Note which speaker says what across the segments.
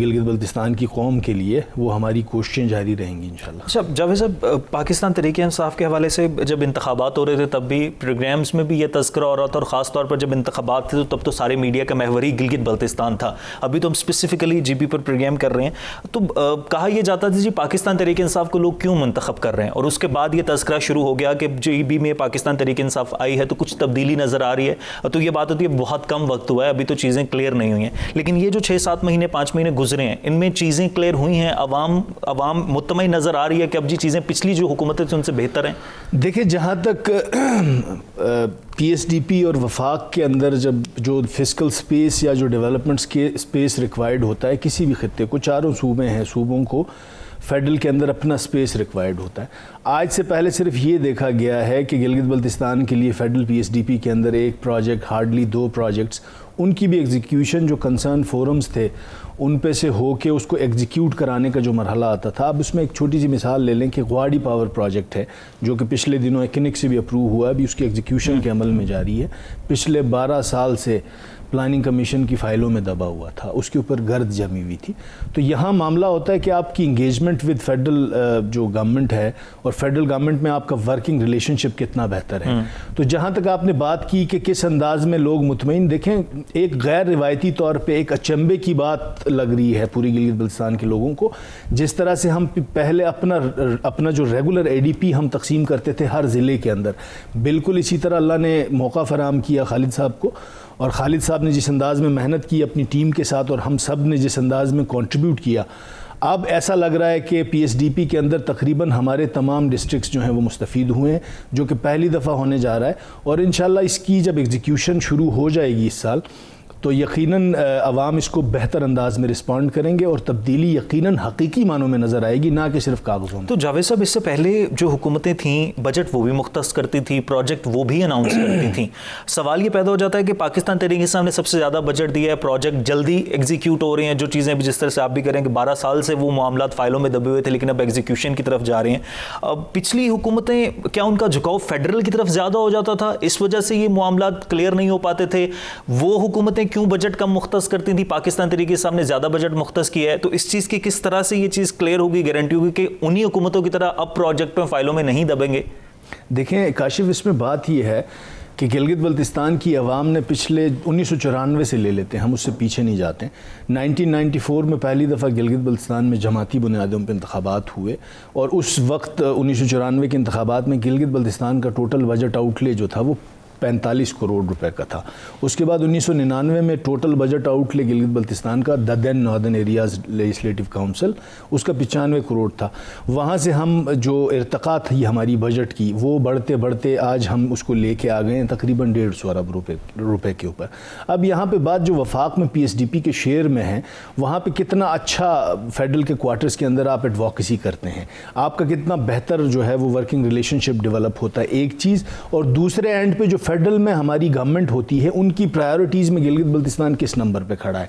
Speaker 1: گلگت بلتستان کی قوم کے لیے وہ ہماری کوششیں جاری رہیں گی انشاءاللہ۔
Speaker 2: اچھا جاوید صاحب، پاکستان تحریک انصاف کے حوالے سے جب انتخابات ہو رہے تھے تب بھی پروگرامز میں بھی یہ تذکرہ ہو رہا تھا، اور خاص طور پر جب انتخابات تھے تو تب تو سارے میڈیا کا محور ہی گلگت بلتستان تھا۔ ابھی تو ہم اسپیسیفکلی جی پی پر پروگرام کر رہے ہیں، تو کہا یہ جاتا تھا جی پاکستان تحریک انصاف کو لوگ کیوں منتخب کر رہے ہیں، اور اس کے بعد یہ تذکرہ شروع ہو گیا کہ جی بی میں پاکستان تحریک انصاف آئی ہے تو کچھ تبدیلی نظر آ رہی ہے، تو یہ بات ہوتی ہے بہت کم وقت ہوا ہے، ابھی تو چیزیں کلیئر نہیں ہوئی ہیں، لیکن یہ جو 6-7 مہینے 5 مہینے گزرے ہیں ان میں چیزیں کلیئر ہوئی ہیں، عوام مطمئن نظر آ رہی ہے کہ اب جی چیزیں پچھلی جو حکومتیں تھیں ان سے بہتر ہیں؟
Speaker 1: دیکھیں، جہاں تک پی ایس ڈی پی اور وفاق کے اندر جب جو فسکل سپیس یا جو ڈیولپمنٹ سپیس ریکوائرڈ ہوتا ہے کسی بھی خطے کو، چاروں صوبے ہیں، صوبوں کو فیڈرل کے اندر اپنا سپیس ریکوائرڈ ہوتا ہے۔ آج سے پہلے صرف یہ دیکھا گیا ہے کہ گلگت بلتستان کے لیے federal P S D P کے اندر ایک پروجیکٹ، ہارڈلی 2 پروجیکٹس، ان کی بھی ایگزیکیوشن جو کنسرن فورمز تھے ان پہ سے ہو کے اس کو ایگزیکیوٹ کرانے کا جو مرحلہ آتا تھا۔ اب اس میں ایک چھوٹی سی مثال لے لیں کہ گواڑی پاور پروجیکٹ ہے جو کہ پچھلے دنوں ایکنک سے بھی اپروو ہوا ہے، ابھی اس کی ایگزیکیوشن کے عمل میں جاری ہے، پچھلے 12 سال سے پلاننگ کمیشن کی فائلوں میں دبا ہوا تھا، اس کے اوپر گرد جمی ہوئی تھی۔ تو یہاں معاملہ ہوتا ہے کہ آپ کی انگیجمنٹ ود فیڈرل جو گورنمنٹ ہے اور فیڈرل گورنمنٹ میں آپ کا ورکنگ ریلیشن شپ کتنا بہتر ہے۔ تو جہاں تک آپ نے بات کی کہ کس انداز میں لوگ مطمئن، دیکھیں ایک غیر روایتی طور پہ ایک اچنبے کی بات لگ رہی ہے پوری گلگت بلتستان کے لوگوں کو، جس طرح سے ہم پہلے اپنا جو ریگولر اے ڈی پی ہم تقسیم کرتے تھے ہر ضلع کے اندر، بالکل اسی طرح اللہ نے موقع فراہم کیا خالد صاحب کو، اور خالد صاحب نے جس انداز میں محنت کی اپنی ٹیم کے ساتھ اور ہم سب نے جس انداز میں کنٹریبیوٹ کیا، اب ایسا لگ رہا ہے کہ پی ایس ڈی پی کے اندر تقریباً ہمارے تمام ڈسٹرکٹس جو ہیں وہ مستفید ہوئے ہیں، جو کہ پہلی دفعہ ہونے جا رہا ہے، اور انشاءاللہ اس کی جب ایگزیکیوشن شروع ہو جائے گی اس سال تو یقیناً عوام اس کو بہتر انداز میں رسپونڈ کریں گے اور تبدیلی یقیناً حقیقی معنوں میں نظر آئے گی، نہ کہ صرف کاغذوں میں۔
Speaker 2: تو جاوید صاحب، اس سے پہلے جو حکومتیں تھیں بجٹ وہ بھی مختص کرتی تھی، پروجیکٹ وہ بھی اناؤنس کرتی تھیں، سوال یہ پیدا ہو جاتا ہے کہ پاکستان تحریک انصاف نے سب سے زیادہ بجٹ دیا ہے، پروجیکٹ جلدی ایگزیکیوٹ ہو رہے ہیں، جو چیزیں جس طرح سے آپ بھی کریں کہ 12 سال سے وہ معاملات فائلوں میں دبے ہوئے تھے لیکن اب ایگزیکیوشن کی طرف جا رہے ہیں۔ پچھلی حکومتیں کیا ان کا جھکاؤ فیڈرل کی طرف زیادہ ہو جاتا تھا، اس وجہ سے یہ معاملات کلیئر نہیں ہو پاتے تھے؟ وہ حکومتیں کیوں بجٹ کم مختص کرتی تھی، پاکستان تحریک انصاف نے زیادہ بجٹ مختص کیا ہے، تو اس چیز کی کس طرح سے یہ چیز کلیئر ہوگی، گارنٹی ہوگی کہ انہی حکومتوں کی طرح اب پروجیکٹ میں فائلوں میں نہیں دبیں گے؟
Speaker 1: دیکھیں کاشف، اس میں بات یہ ہے کہ گلگت بلتستان کی عوام نے پچھلے 1994 سے لے لیتے ہیں، ہم اس سے پیچھے نہیں جاتے ہیں، 1994 میں پہلی دفعہ گلگت بلتستان میں جماعتی بنیادوں پہ انتخابات ہوئے، اور اس وقت 1994 کے انتخابات میں گلگت بلتستان کا ٹوٹل بجٹ آؤٹ لے جو تھا وہ 45 کروڑ روپے کا تھا۔ اس کے بعد 1999 میں ٹوٹل بجٹ آؤٹ لے گلگت بلتستان کا Dadan northern areas legislative council اس کا 95 کروڑ تھا۔ وہاں سے ہم جو ارتقا تھی ہماری بجٹ کی وہ بڑھتے بڑھتے آج ہم اس کو لے کے آ گئے ہیں تقریباً 150 ارب روپے کے اوپر۔ اب یہاں پہ بات جو وفاق میں پی ایس ڈی پی کے شیئر میں ہے، وہاں پہ کتنا اچھا فیڈرل کے کوارٹرز کے اندر آپ ایڈووکیسی کرتے ہیں، آپ کا کتنا بہتر جو ہے وہ ورکنگ ریلیشن شپ ڈیولپ ہوتا ہے، ایک چیز، اور دوسرے اینڈ پہ جو فیڈرل میں ہماری گورنمنٹ ہوتی ہے ان کی پرائیورٹیز میں گلگت بلتستان کس نمبر پہ کھڑا ہے۔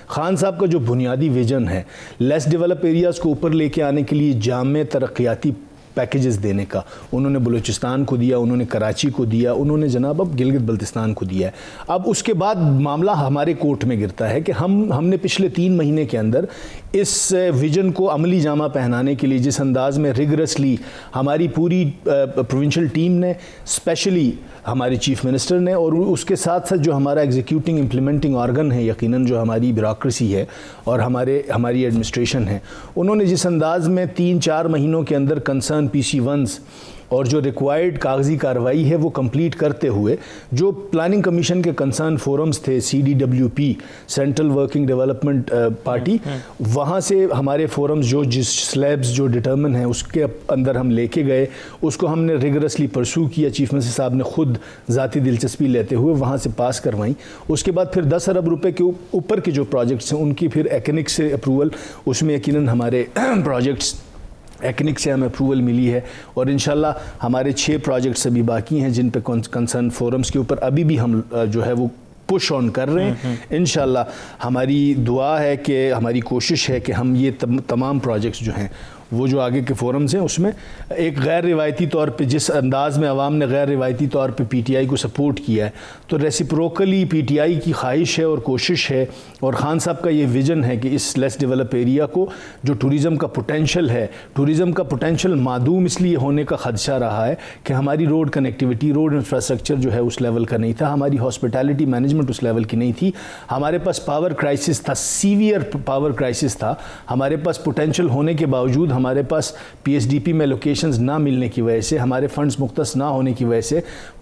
Speaker 1: خان صاحب کا جو بنیادی ویژن ہے لیس ڈیولپ ایریاز کو اوپر لے کے آنے کے لیے جامع ترقیاتی پیکیجز دینے کا، انہوں نے بلوچستان کو دیا، انہوں نے کراچی کو دیا، انہوں نے جناب اب گلگت بلتستان کو دیا ہے۔ اب اس کے بعد معاملہ ہمارے کورٹ میں گرتا ہے کہ ہم نے پچھلے 3 مہینے کے اندر اس ویژن کو عملی جامہ پہنانے کے لیے جس انداز میں ریگرسلی ہماری پوری پروونشل ٹیم نے، اسپیشلی ہمارے چیف منسٹر نے، اور اس کے ساتھ ساتھ جو ہمارا ایگزیکیوٹنگ امپلیمنٹنگ آرگن ہے یقیناً جو ہماری بیوروکریسی ہے اور ہماری ایڈمنسٹریشن ہے، انہوں نے جس انداز میں 3-4 مہینوں کے اندر کنسرن پی سی ونز اور جو ریکوائرڈ کاغذی کارروائی ہے وہ کمپلیٹ کرتے ہوئے، جو پلاننگ کمیشن کے کنسرن فورمز تھے CDWP central working development party, وہاں سے ہمارے فورمز جو جس سلیبز جو ڈٹرمن ہیں اس کے اندر ہم لے کے گئے، اس کو ہم نے ریگرسلی پرسو کیا، چیف منسٹر صاحب نے خود ذاتی دلچسپی لیتے ہوئے وہاں سے پاس کروائیں۔ اس کے بعد پھر 10 ارب روپے کے اوپر کے جو پروجیکٹس ہیں ان کی پھر ایکنک سے اپروول، اس میں یقیناً ہمارے پروجیکٹس ایکنک سے ہمیں اپروول ملی ہے، اور انشاءاللہ ہمارے 6 پروجیکٹس ابھی باقی ہیں جن پہ کنسرن فورمز کے اوپر ابھی بھی ہم جو ہے وہ پش آن کر رہے ہیں۔ انشاءاللہ ہماری دعا ہے کہ ہماری کوشش ہے کہ ہم یہ تمام پروجیکٹس جو ہیں وہ جو آگے کے فورمز ہیں اس میں ایک غیر روایتی طور پہ جس انداز میں عوام نے غیر روایتی طور پہ پی ٹی آئی کو سپورٹ کیا ہے تو ریسیپروکلی پی ٹی آئی کی خواہش ہے اور کوشش ہے اور خان صاحب کا یہ ویژن ہے کہ اس لیس ڈیولپ ایریا کو جو ٹوریزم کا پوٹینشل ہے، ٹوریزم کا پوٹینشل معدوم اس لیے ہونے کا خدشہ رہا ہے کہ ہماری روڈ کنیکٹیوٹی، روڈ انفراسٹرکچر جو ہے اس لیول کا نہیں تھا، ہماری ہاسپٹیلٹی مینجمنٹ اس لیول کی نہیں تھی، ہمارے پاس پاور کرائسس تھا، سیویئر پاور کرائسس تھا، ہمارے پاس پوٹینشل ہونے کے باوجود ہمارے پاس پی ایس ڈی پی میں لوکیشنز نہ ملنے کی وجہ سے، ہمارے فنڈز مختص نہ ہونے کی وجہ سے،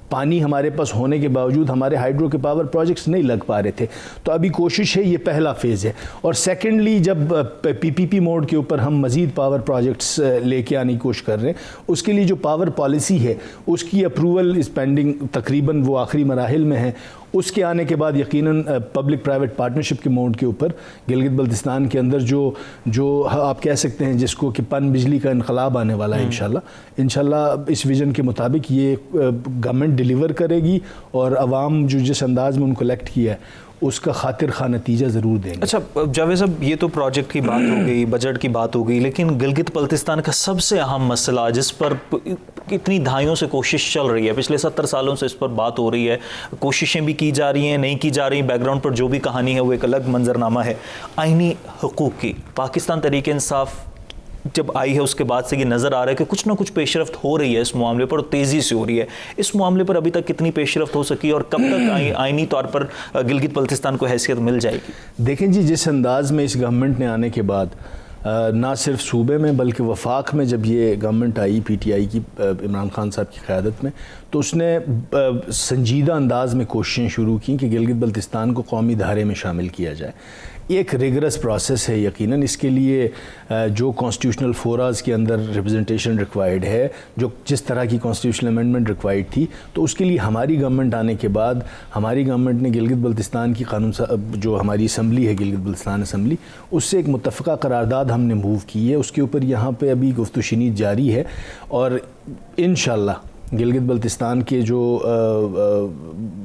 Speaker 1: پانی ہمارے پاس ہونے کے باوجود ہمارے ہائیڈرو کے پاور پروجیکٹس نہیں لگ پا رہے تھے. تو ابھی کوشش ہے، یہ پہلا فیز ہے. اور سیکنڈلی جب پی پی پی موڈ کے اوپر ہم مزید پاور پروجیکٹس لے کے آنے کی کوشش کر رہے ہیں، اس کے لیے جو پاور پالیسی ہے اس کی اپروول از پینڈنگ، تقریباً وہ آخری مراحل میں ہے. اس کے آنے کے بعد یقیناً پبلک پرائیویٹ پارٹنرشپ کے موڈ کے اوپر گلگت بلتستان کے اندر جو آپ کہہ سکتے ہیں جس کو کہ پن بجلی کا انقلاب آنے والا ہے انشاءاللہ اس ویژن کے مطابق یہ گورنمنٹ ڈیلیور کرے گی اور عوام جو جس انداز میں ان کو الیکٹ کیا ہے اس کا خاطر خواہ نتیجہ ضرور دیں گے.
Speaker 2: اچھا جاوید صاحب، یہ تو پروجیکٹ کی بات ہو گئی، بجٹ کی بات ہو گئی، لیکن گلگت بلتستان کا سب سے اہم مسئلہ جس پر اتنی دہائیوں سے کوشش چل رہی ہے، پچھلے 70 سالوں سے اس پر بات ہو رہی ہے، کوششیں بھی کی جا رہی ہیں، نہیں کی جا رہی، بیک گراؤنڈ پر جو بھی کہانی ہے وہ ایک الگ منظرنامہ ہے، آئینی حقوق کی. پاکستان تحریک انصاف جب آئی ہے اس کے بعد سے یہ نظر آ رہا ہے کہ کچھ نہ کچھ پیش رفت ہو رہی ہے اس معاملے پر، تیزی سے ہو رہی ہے. اس معاملے پر ابھی تک کتنی پیش رفت ہو سکی اور کب تک آئینی طور پر گلگت بلتستان کو حیثیت مل جائے گی؟
Speaker 1: دیکھیں جی، جس انداز میں اس گورنمنٹ نے آنے کے بعد نہ صرف صوبے میں بلکہ وفاق میں جب یہ government I P T I کی عمران خان صاحب کی قیادت میں، تو اس نے سنجیدہ انداز میں کوششیں شروع کی کہ گلگت بلتستان کو قومی دھارے میں شامل کیا جائے. ایک ریگرس پروسیس ہے یقیناً، اس کے لیے جو کانسٹیٹیوشنل فوراز کے اندر ریپرزنٹیشن ریکوائرڈ ہے، جو جس طرح کی کانسٹیٹیوشنل امینڈمنٹ ریکوائرڈ تھی، تو اس کے لیے ہماری گورنمنٹ آنے کے بعد ہماری گورنمنٹ نے گلگت بلتستان کی قانون جو ہماری اسمبلی ہے گلگت بلتستان اسمبلی، اس سے ایک متفقہ قرارداد ہم نے موو کی ہے. اس کے اوپر یہاں پہ ابھی گفت و شنید جاری ہے اور انشاءاللہ گلگت بلتستان کے جو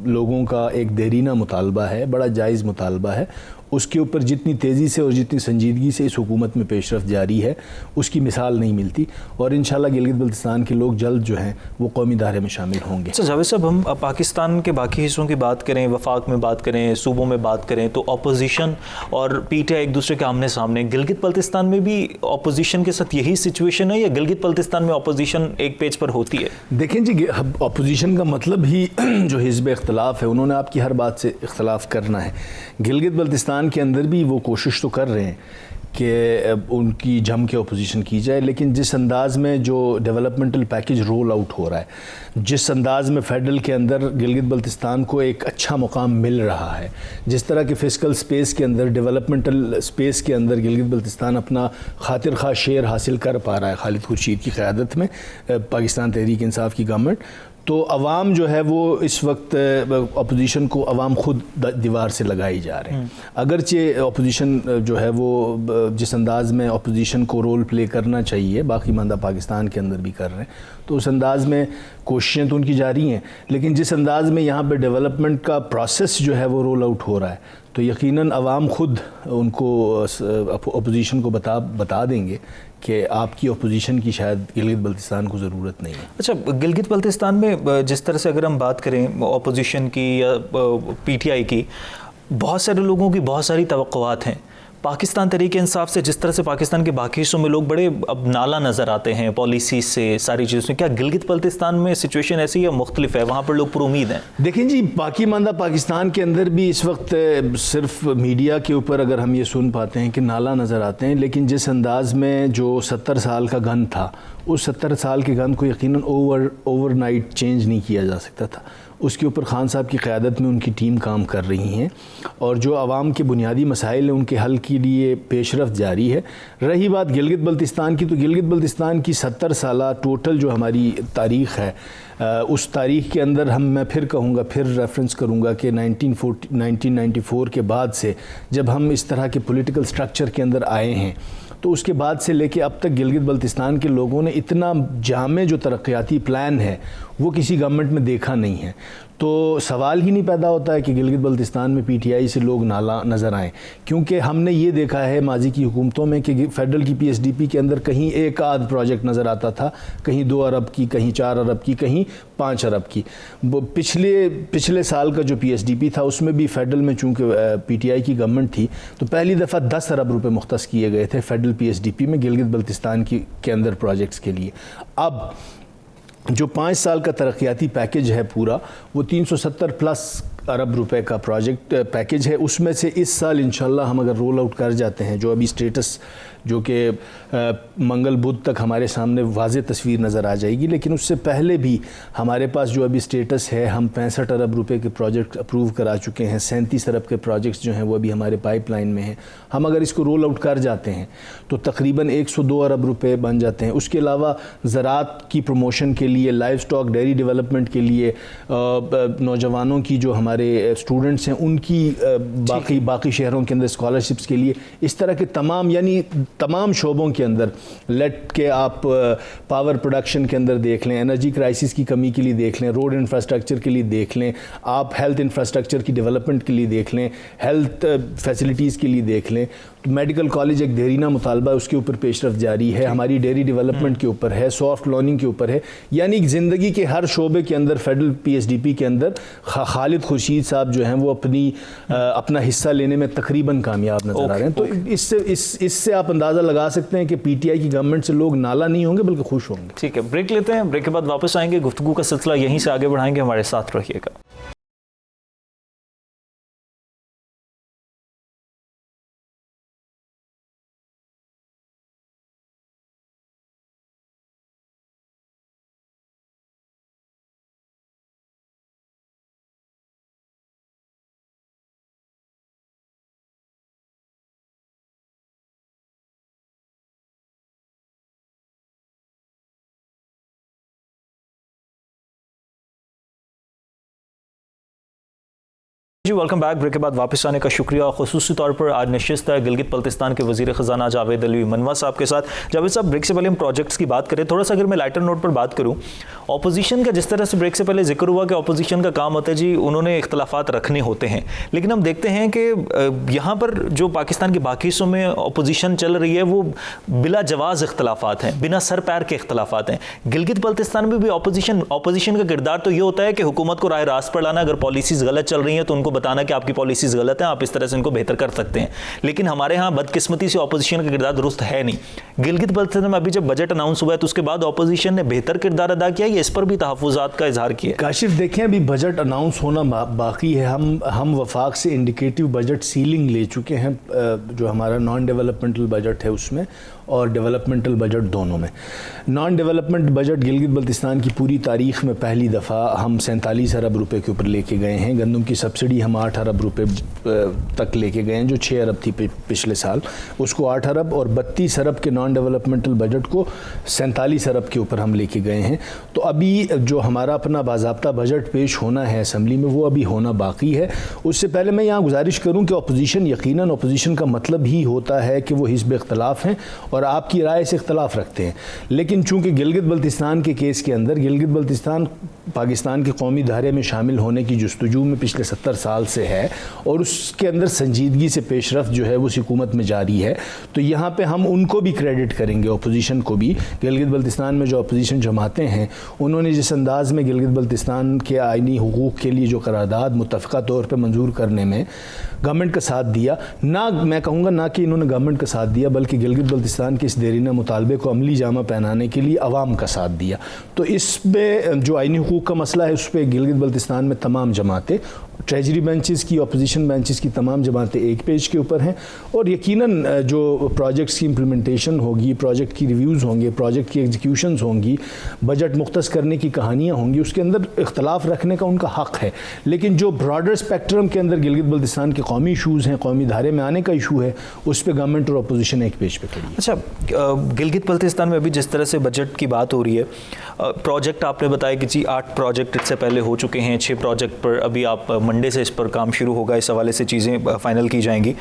Speaker 1: لوگوں کا ایک دیرینہ مطالبہ ہے، بڑا جائز مطالبہ ہے، اس کے اوپر جتنی تیزی سے اور جتنی سنجیدگی سے اس حکومت میں پیش رفت جاری ہے اس کی مثال نہیں ملتی. اور انشاءاللہ گلگت بلتستان کے لوگ جلد جو ہیں وہ قومی دھارے میں شامل ہوں گے.
Speaker 2: جاوید صاحب، ہم پاکستان کے باقی حصوں کی بات کریں، وفاق میں بات کریں، صوبوں میں بات کریں، تو اپوزیشن اور پی ٹی آئی ایک دوسرے کے آمنے سامنے. گلگت بلتستان میں بھی اپوزیشن کے ساتھ یہی سچویشن ہے یا گلگت بلتستان میں اپوزیشن ایک پیج پر ہوتی ہے؟
Speaker 1: دیکھیں جی، اپوزیشن کا مطلب ہی جو حزب اختلاف ہے، انہوں نے آپ کی ہر بات سے اختلاف کرنا ہے. گلگت بلتستان کے اندر بھی وہ کوشش تو کر رہے ہیں کہ ان کی جم کے اپوزیشن کی جائے، لیکن جس انداز میں جو ڈیولپمنٹل پیکج رول آؤٹ ہو رہا ہے، جس انداز میں فیڈرل کے اندر گلگت بلتستان کو ایک اچھا مقام مل رہا ہے، جس طرح کے فسکل سپیس کے اندر، ڈیولپمنٹل سپیس کے اندر گلگت بلتستان اپنا خاطر خواہ شیئر حاصل کر پا رہا ہے خالد خورشید کی قیادت میں پاکستان تحریک انصاف کی گورنمنٹ، تو عوام جو ہے وہ اس وقت اپوزیشن کو عوام خود دیوار سے لگائی جا رہے ہیں. اگرچہ اپوزیشن جو ہے وہ جس انداز میں اپوزیشن کو رول پلے کرنا چاہیے باقی ماندہ پاکستان کے اندر بھی کر رہے ہیں، تو اس انداز میں کوششیں تو ان کی جاری ہیں، لیکن جس انداز میں یہاں پہ ڈیولپمنٹ کا پروسیس جو ہے وہ رول آؤٹ ہو رہا ہے، تو یقیناً عوام خود ان کو اپوزیشن کو بتا دیں گے کہ آپ کی اپوزیشن کی شاید گلگت بلتستان کو ضرورت نہیں ہے.
Speaker 2: اچھا، گلگت بلتستان میں جس طرح سے اگر ہم بات کریں اپوزیشن کی یا پی ٹی آئی کی، بہت سارے لوگوں کی بہت ساری توقعات ہیں. پاکستان تحریک انصاف سے جس طرح سے پاکستان کے باقی حصوں میں لوگ بڑے اب نالا نظر آتے ہیں پالیسی سے، ساری چیزوں سے، کیا گلگت بلتستان میں سچویشن ایسی یا مختلف ہے؟ وہاں پر لوگ پر امید ہیں؟
Speaker 1: دیکھیں جی، باقی ماندہ پاکستان کے اندر بھی اس وقت صرف میڈیا کے اوپر اگر ہم یہ سن پاتے ہیں کہ نالا نظر آتے ہیں، لیکن جس انداز میں جو 70 سال کا گن تھا، اس 70 سال کے گن کو یقیناً اوور نائٹ چینج نہیں کیا جا سکتا تھا. اس کے اوپر خان صاحب کی قیادت میں ان کی ٹیم کام کر رہی ہیں اور جو عوام کے بنیادی مسائل ہیں ان کے حل کے لیے پیش رفت جاری ہے. رہی بات گلگت بلتستان کی، تو گلگت بلتستان کی 70 سالہ ٹوٹل جو ہماری تاریخ ہے، اس تاریخ کے اندر میں پھر کہوں گا، پھر ریفرنس کروں گا کہ 1994 کے بعد سے جب ہم اس طرح کے پولیٹیکل سٹرکچر کے اندر آئے ہیں، تو اس کے بعد سے لے کے اب تک گلگت بلتستان کے لوگوں نے اتنا جامع جو ترقیاتی پلان ہے وہ کسی گورنمنٹ میں دیکھا نہیں ہے. تو سوال ہی نہیں پیدا ہوتا ہے کہ گلگت بلتستان میں پی ٹی آئی سے لوگ نالا نظر آئیں, کیونکہ ہم نے یہ دیکھا ہے ماضی کی حکومتوں میں کہ فیڈرل کی پی ایس ڈی پی کے اندر کہیں ایک آدھ پروجیکٹ نظر آتا تھا, کہیں 2 ارب کی, کہیں 4 ارب کی, کہیں 5 ارب کی. پچھلے سال کا جو پی ایس ڈی پی تھا اس میں بھی فیڈرل میں چونکہ پی ٹی آئی کی گورنمنٹ تھی تو پہلی دفعہ 10 ارب روپے مختص کیے گئے تھے فیڈرل پی ایس ڈی پی میں گلگت بلتستان کے اندر پروجیکٹس کے لیے. اب جو 5 سال کا ترقیاتی پیکج ہے پورا وہ 370+ ارب روپے کا پروجیکٹ پیکج ہے. اس میں سے اس سال انشاءاللہ ہم اگر رول آؤٹ کر جاتے ہیں, جو ابھی سٹیٹس جو کہ منگل بدھ تک ہمارے سامنے واضح تصویر نظر آ جائے گی, لیکن اس سے پہلے بھی ہمارے پاس جو ابھی سٹیٹس ہے ہم 65 ارب روپے کے پروجیکٹ اپروو کرا چکے ہیں. 37 ارب کے پروجیکٹس جو ہیں وہ ابھی ہمارے پائپ لائن میں ہیں. ہم اگر اس کو رول آؤٹ کر جاتے ہیں تو تقریباً 102 ارب روپے بن جاتے ہیں. اس کے علاوہ زراعت کی پروموشن کے لیے, لائف سٹاک ڈیری ڈیولپمنٹ کے لیے, نوجوانوں کی جو ہمارے اسٹوڈنٹس ہیں ان کی باقی شہروں کے اندر اسکالرشپس کے لیے, اس طرح کے تمام شعبوں کے اندر, لیٹ کے آپ پاور پروڈکشن کے اندر دیکھ لیں, انرجی کرائسس کی کمی کے لیے دیکھ لیں, روڈ انفراسٹرکچر کے لیے دیکھ لیں, آپ ہیلتھ انفراسٹرکچر کی ڈیولپمنٹ کے لیے دیکھ لیں, ہیلتھ فیسلٹیز کے لیے دیکھ لیں. میڈیکل کالج ایک دیرینہ مطالبہ اس کے اوپر پیش رفت جاری ہے, ہماری ڈیری ڈیولپمنٹ کے اوپر ہے, سافٹ لوننگ کے اوپر ہے. یعنی زندگی کے ہر شعبے کے اندر federal P S D P کے اندر خالد خورشید صاحب جو ہیں وہ اپنا حصہ لینے میں تقریباً کامیاب نظر آ رہے ہیں. تو اس سے آپ اندازہ لگا سکتے ہیں کہ پی ٹی آئی کی گورنمنٹ سے لوگ نالا نہیں ہوں گے بلکہ خوش ہوں گے.
Speaker 2: ٹھیک ہے, بریک لیتے ہیں, بریک کے بعد واپس آئیں گے, گفتگو کا سلسلہ یہیں سے آگے بڑھائیں گے, ہمارے ساتھ رہیے گا. جی ویلکم بیک. بریک کے بعد واپس آنے کا شکریہ. خصوصی طور پر آج نشست ہے گلگت بلتستان کے وزیر خزانہ جاوید علوی منوا صاحب کے ساتھ. جاوید صاحب, بریک سے پہلے ہم پروجیکٹس کی بات کریں, تھوڑا سا اگر میں لائٹر نوٹ پر بات کروں, اپوزیشن کا جس طرح سے بریک سے پہلے ذکر ہوا کہ اپوزیشن کا کام ہوتا ہے جی انہوں نے اختلافات رکھنے ہوتے ہیں, لیکن ہم دیکھتے ہیں کہ یہاں پر جو پاکستان کے باقی حصوں میں اپوزیشن چل رہی ہے وہ بلا جواز اختلافات ہیں, بنا سر پیر کے اختلافات ہیں. گلگت بلتستان میں بھی اپوزیشن کا کردار تو یہ ہوتا ہے کہ حکومت کو راہ راست پر لانا, اگر پالیسیز غلط چل رہی ہیں تو ان کو بتانا کہ آپ کی پالیسیز غلط ہیں, آپ اس طرح سے ان کو بہتر کر سکتے ہیں. لیکن ہمارے ہاں بدقسمتی سے اپوزیشن کا کردار درست ہے نہیں. گلگت بلتستان میں ابھی جب بجٹ اناؤنس ہوا ہے تو اس کے بعد اپوزیشن نے بہتر کردار ادا کیا, یہ اس پر بھی تحفظات کا اظہار کیا.
Speaker 1: کاشف دیکھیں ابھی بجٹ اناؤنس ہونا باقی ہے. ہم وفاق سے انڈیکیٹو بجٹ سیلنگ لے چکے ہیں, جو ہمارا نان ڈیولپمنٹل بجٹ ہے اس میں اور ڈیولپمنٹل بجٹ دونوں میں. Non development budget Gilgit Baltistan کی پوری تاریخ میں پہلی دفعہ ہم 47 ارب روپے کے اوپر لے کے گئے ہیں. گندم کی سبسڈی ہم 8 ارب روپے تک لے کے گئے ہیں, جو 6 ارب تھی پچھلے سال, اس کو 8 ارب, اور 32 ارب کے نان ڈیولپمنٹل بجٹ کو 47 ارب کے اوپر ہم لے کے گئے ہیں. تو ابھی جو ہمارا اپنا باضابطہ بجٹ پیش ہونا ہے اسمبلی میں وہ ابھی ہونا باقی ہے. اس سے پہلے میں یہاں گزارش کروں کہ اپوزیشن, یقیناً اپوزیشن کا مطلب ہی ہوتا ہے کہ وہ حزب اختلاف ہیں اور آپ کی رائے سے اختلاف رکھتے ہیں. لیکن چونکہ گلگت بلتستان کے کیس کے اندر گلگت بلتستان پاکستان کے قومی دھارے میں شامل ہونے کی جستجو میں پچھلے 70 سال سے ہے اور اس کے اندر سنجیدگی سے پیش رفت جو ہے وہ اس حکومت میں جاری ہے. تو یہاں پہ ہم ان کو بھی کریڈٹ کریں گے, اپوزیشن کو بھی. گلگت بلتستان میں جو اپوزیشن جماعتیں ہیں انہوں نے جس انداز میں گلگت بلتستان کے آئینی حقوق کے لیے جو قرارداد متفقہ طور پہ منظور کرنے میں گورنمنٹ کا ساتھ دیا, نہ میں کہوں گا نہ کہ انہوں نے گورنمنٹ کا ساتھ دیا بلکہ گلگت بلتستان کے اس دیرینہ مطالبے کو عملی جامہ پہنانے کے لیے عوام کا ساتھ دیا. تو اس پہ جو آئینی حقوق کا مسئلہ ہے اس پہ گلگت بلتستان میں تمام جماعتیں, ٹریجری بینچز کی, اپوزیشن بینچز کی تمام جماعتیں ایک پیج کے اوپر ہیں. اور یقیناً جو پروجیکٹس کی امپلیمنٹیشن ہوگی, پروجیکٹ کی ریویوز ہوں گے, پروجیکٹ کی ایگزیکیوشنز ہوں گی, بجٹ مختص کرنے کی کہانیاں ہوں گی, اس کے اندر اختلاف رکھنے کا ان کا حق ہے. لیکن جو براڈر اسپیکٹرم کے اندر گلگت بلتستان کے قومی ایشوز ہیں, قومی دھارے میں آنے کا ایشو ہے, اس پہ گورنمنٹ اور اپوزیشن ایک پیج پہ کھڑی ہے.
Speaker 2: اچھا, گلگت بلتستان میں ابھی جس طرح سے بجٹ کی بات ہو رہی ہے, پروجیکٹ آپ نے بتایا کہ جی 8 پروجیکٹ اس سے پہلے ہو چکے ہیں, 6 پروجیکٹ پر ابھی آپ منڈے سے اس پر کام شروع ہوگا, اس حوالے سے چیزیں فائنل کی جائیں گی.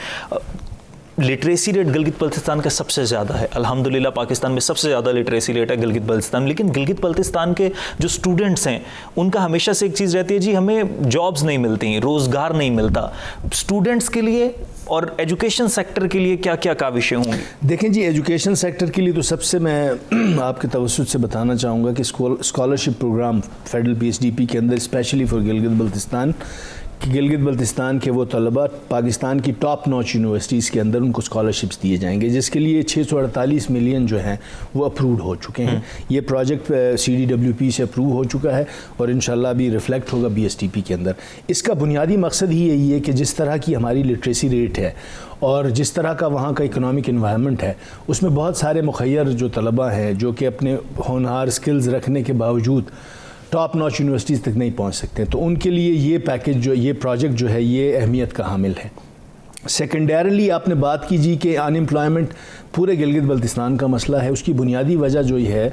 Speaker 2: لٹریسی ریٹ گلگت بلتستان کا سب سے زیادہ ہے. الحمدللہ پاکستان میں سب سے زیادہ لٹریسی ریٹ ہے گلگت بلتستان. لیکن گلگت بلتستان کے جو اسٹوڈنٹس ہیں ان کا ہمیشہ سے ایک چیز رہتی ہے جی ہمیں جابز نہیں ملتی, روزگار نہیں ملتا. اسٹوڈنٹس کے لیے اور ایجوکیشن سیکٹر کے لیے کیا کیا کاوشیں ہوں گی؟
Speaker 1: دیکھیں جی, ایجوکیشن سیکٹر کے لیے تو سب سے میں آپ کے توسط سے بتانا چاہوں گا کہ اسکالرشپ پروگرام فیڈرل PSDP کے اندر اسپیشلی فار گلگت بلتستان, گلگت بلتستان کے وہ طلباء پاکستان کی ٹاپ نوچ یونیورسٹیز کے اندر ان کو اسکالرشپس دیے جائیں گے, جس کے لیے 648 ملین جو ہیں وہ اپرووڈ ہو چکے ہیں. یہ پروجیکٹ CDWP سے اپروو ہو چکا ہے اور انشاءاللہ ابھی ریفلیکٹ ہوگا BSTP کے اندر. اس کا بنیادی مقصد ہی یہی ہے کہ جس طرح کی ہماری لٹریسی ریٹ ہے اور جس طرح کا وہاں کا اکنامک انوائرمنٹ ہے, اس میں بہت سارے مخیر جو طلباء ہیں جو کہ اپنے ہونہار سکلز رکھنے کے باوجود ٹاپ نوچ یونیورسٹیز تک نہیں پہنچ سکتے. تو ان کے لیے یہ پیکج یہ پروجیکٹ جو ہے یہ اہمیت کا حامل ہے. سیکنڈریلی آپ نے بات کی جی کہ ان امپلائمنٹ پورے گلگت بلتستان کا مسئلہ ہے. اس کی بنیادی وجہ جو یہ ہے,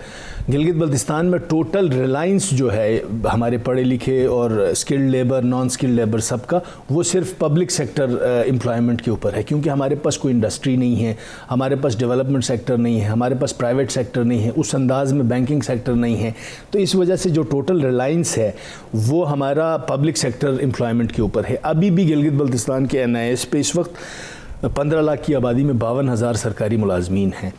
Speaker 1: گلگت بلتستان میں ٹوٹل ریلائنس جو ہے ہمارے پڑھے لکھے اور skilled labour non skilled labour سب کا, وہ صرف پبلک سیکٹر امپلائمنٹ کے اوپر ہے. کیونکہ ہمارے پاس کوئی انڈسٹری نہیں ہے, ہمارے پاس ڈیولپمنٹ سیکٹر نہیں ہے, ہمارے پاس پرائیویٹ سیکٹر نہیں ہے, اس انداز میں بینکنگ سیکٹر نہیں ہے. تو اس وجہ سے جو ٹوٹل ریلائنس ہے وہ ہمارا پبلک سیکٹر امپلائمنٹ کے اوپر ہے. ابھی بھی گلگت بلتستان کے NIS پہ اس وقت 15 لاکھ کی آبادی میں 52,000 سرکاری ملازمین ہیں.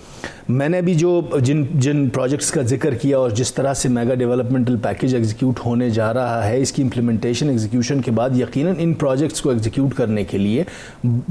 Speaker 1: میں نے ابھی جو جن پروجیکٹس کا ذکر کیا اور جس طرح سے میگا ڈیولپمنٹل پیکج ایگزیکیوٹ ہونے جا رہا ہے, اس کی امپلیمنٹیشن ایگزیکیوشن کے بعد یقیناً ان پروجیکٹس کو ایگزیکیوٹ کرنے کے لیے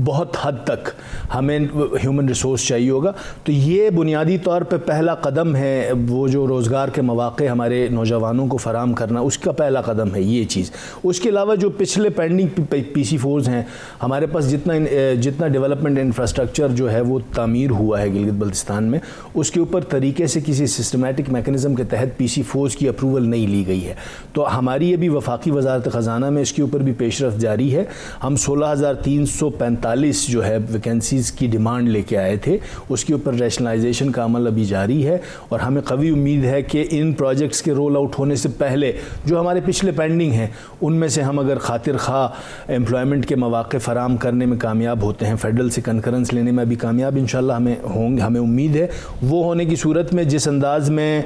Speaker 1: بہت حد تک ہمیں ہیومن ریسورس چاہیے ہوگا. تو یہ بنیادی طور پہ پہلا قدم ہے, وہ جو روزگار کے مواقع ہمارے نوجوانوں کو فراہم کرنا, اس کا پہلا قدم ہے یہ چیز. اس کے علاوہ جو پچھلے پینڈنگ PC4s ہیں, ہمارے پاس جتنا ڈیولپمنٹ انفراسٹرکچر جو ہے وہ تعمیر ہوا ہے گلگت بلتستان میں, اس کے اوپر طریقے سے کسی سسٹمیٹک میکنزم کے تحت PC4s کی اپروول نہیں لی گئی ہے. تو ہماری ابھی وفاقی وزارت خزانہ میں اس کے اوپر بھی پیش رفت جاری ہے. ہم 16,345 جو ہے ویکینسیز کی ڈیمانڈ لے کے آئے تھے, اس کے اوپر ریشنلائزیشن کا عمل ابھی جاری ہے. اور ہمیں قوی امید ہے کہ ان پروجیکٹس کے رول آؤٹ ہونے سے پہلے جو ہمارے پچھلے پینڈنگ ہیں ان میں سے ہم اگر خاطر خواہ امپلائمنٹ کے مواقع فراہم کرنے میں کامیاب ہوتے ہیں, فیڈرل سے کنکرنس لینے میں ابھی کامیاب انشاءاللہ ہمیں امید ہے. وہ ہونے کی صورت میں جس انداز میں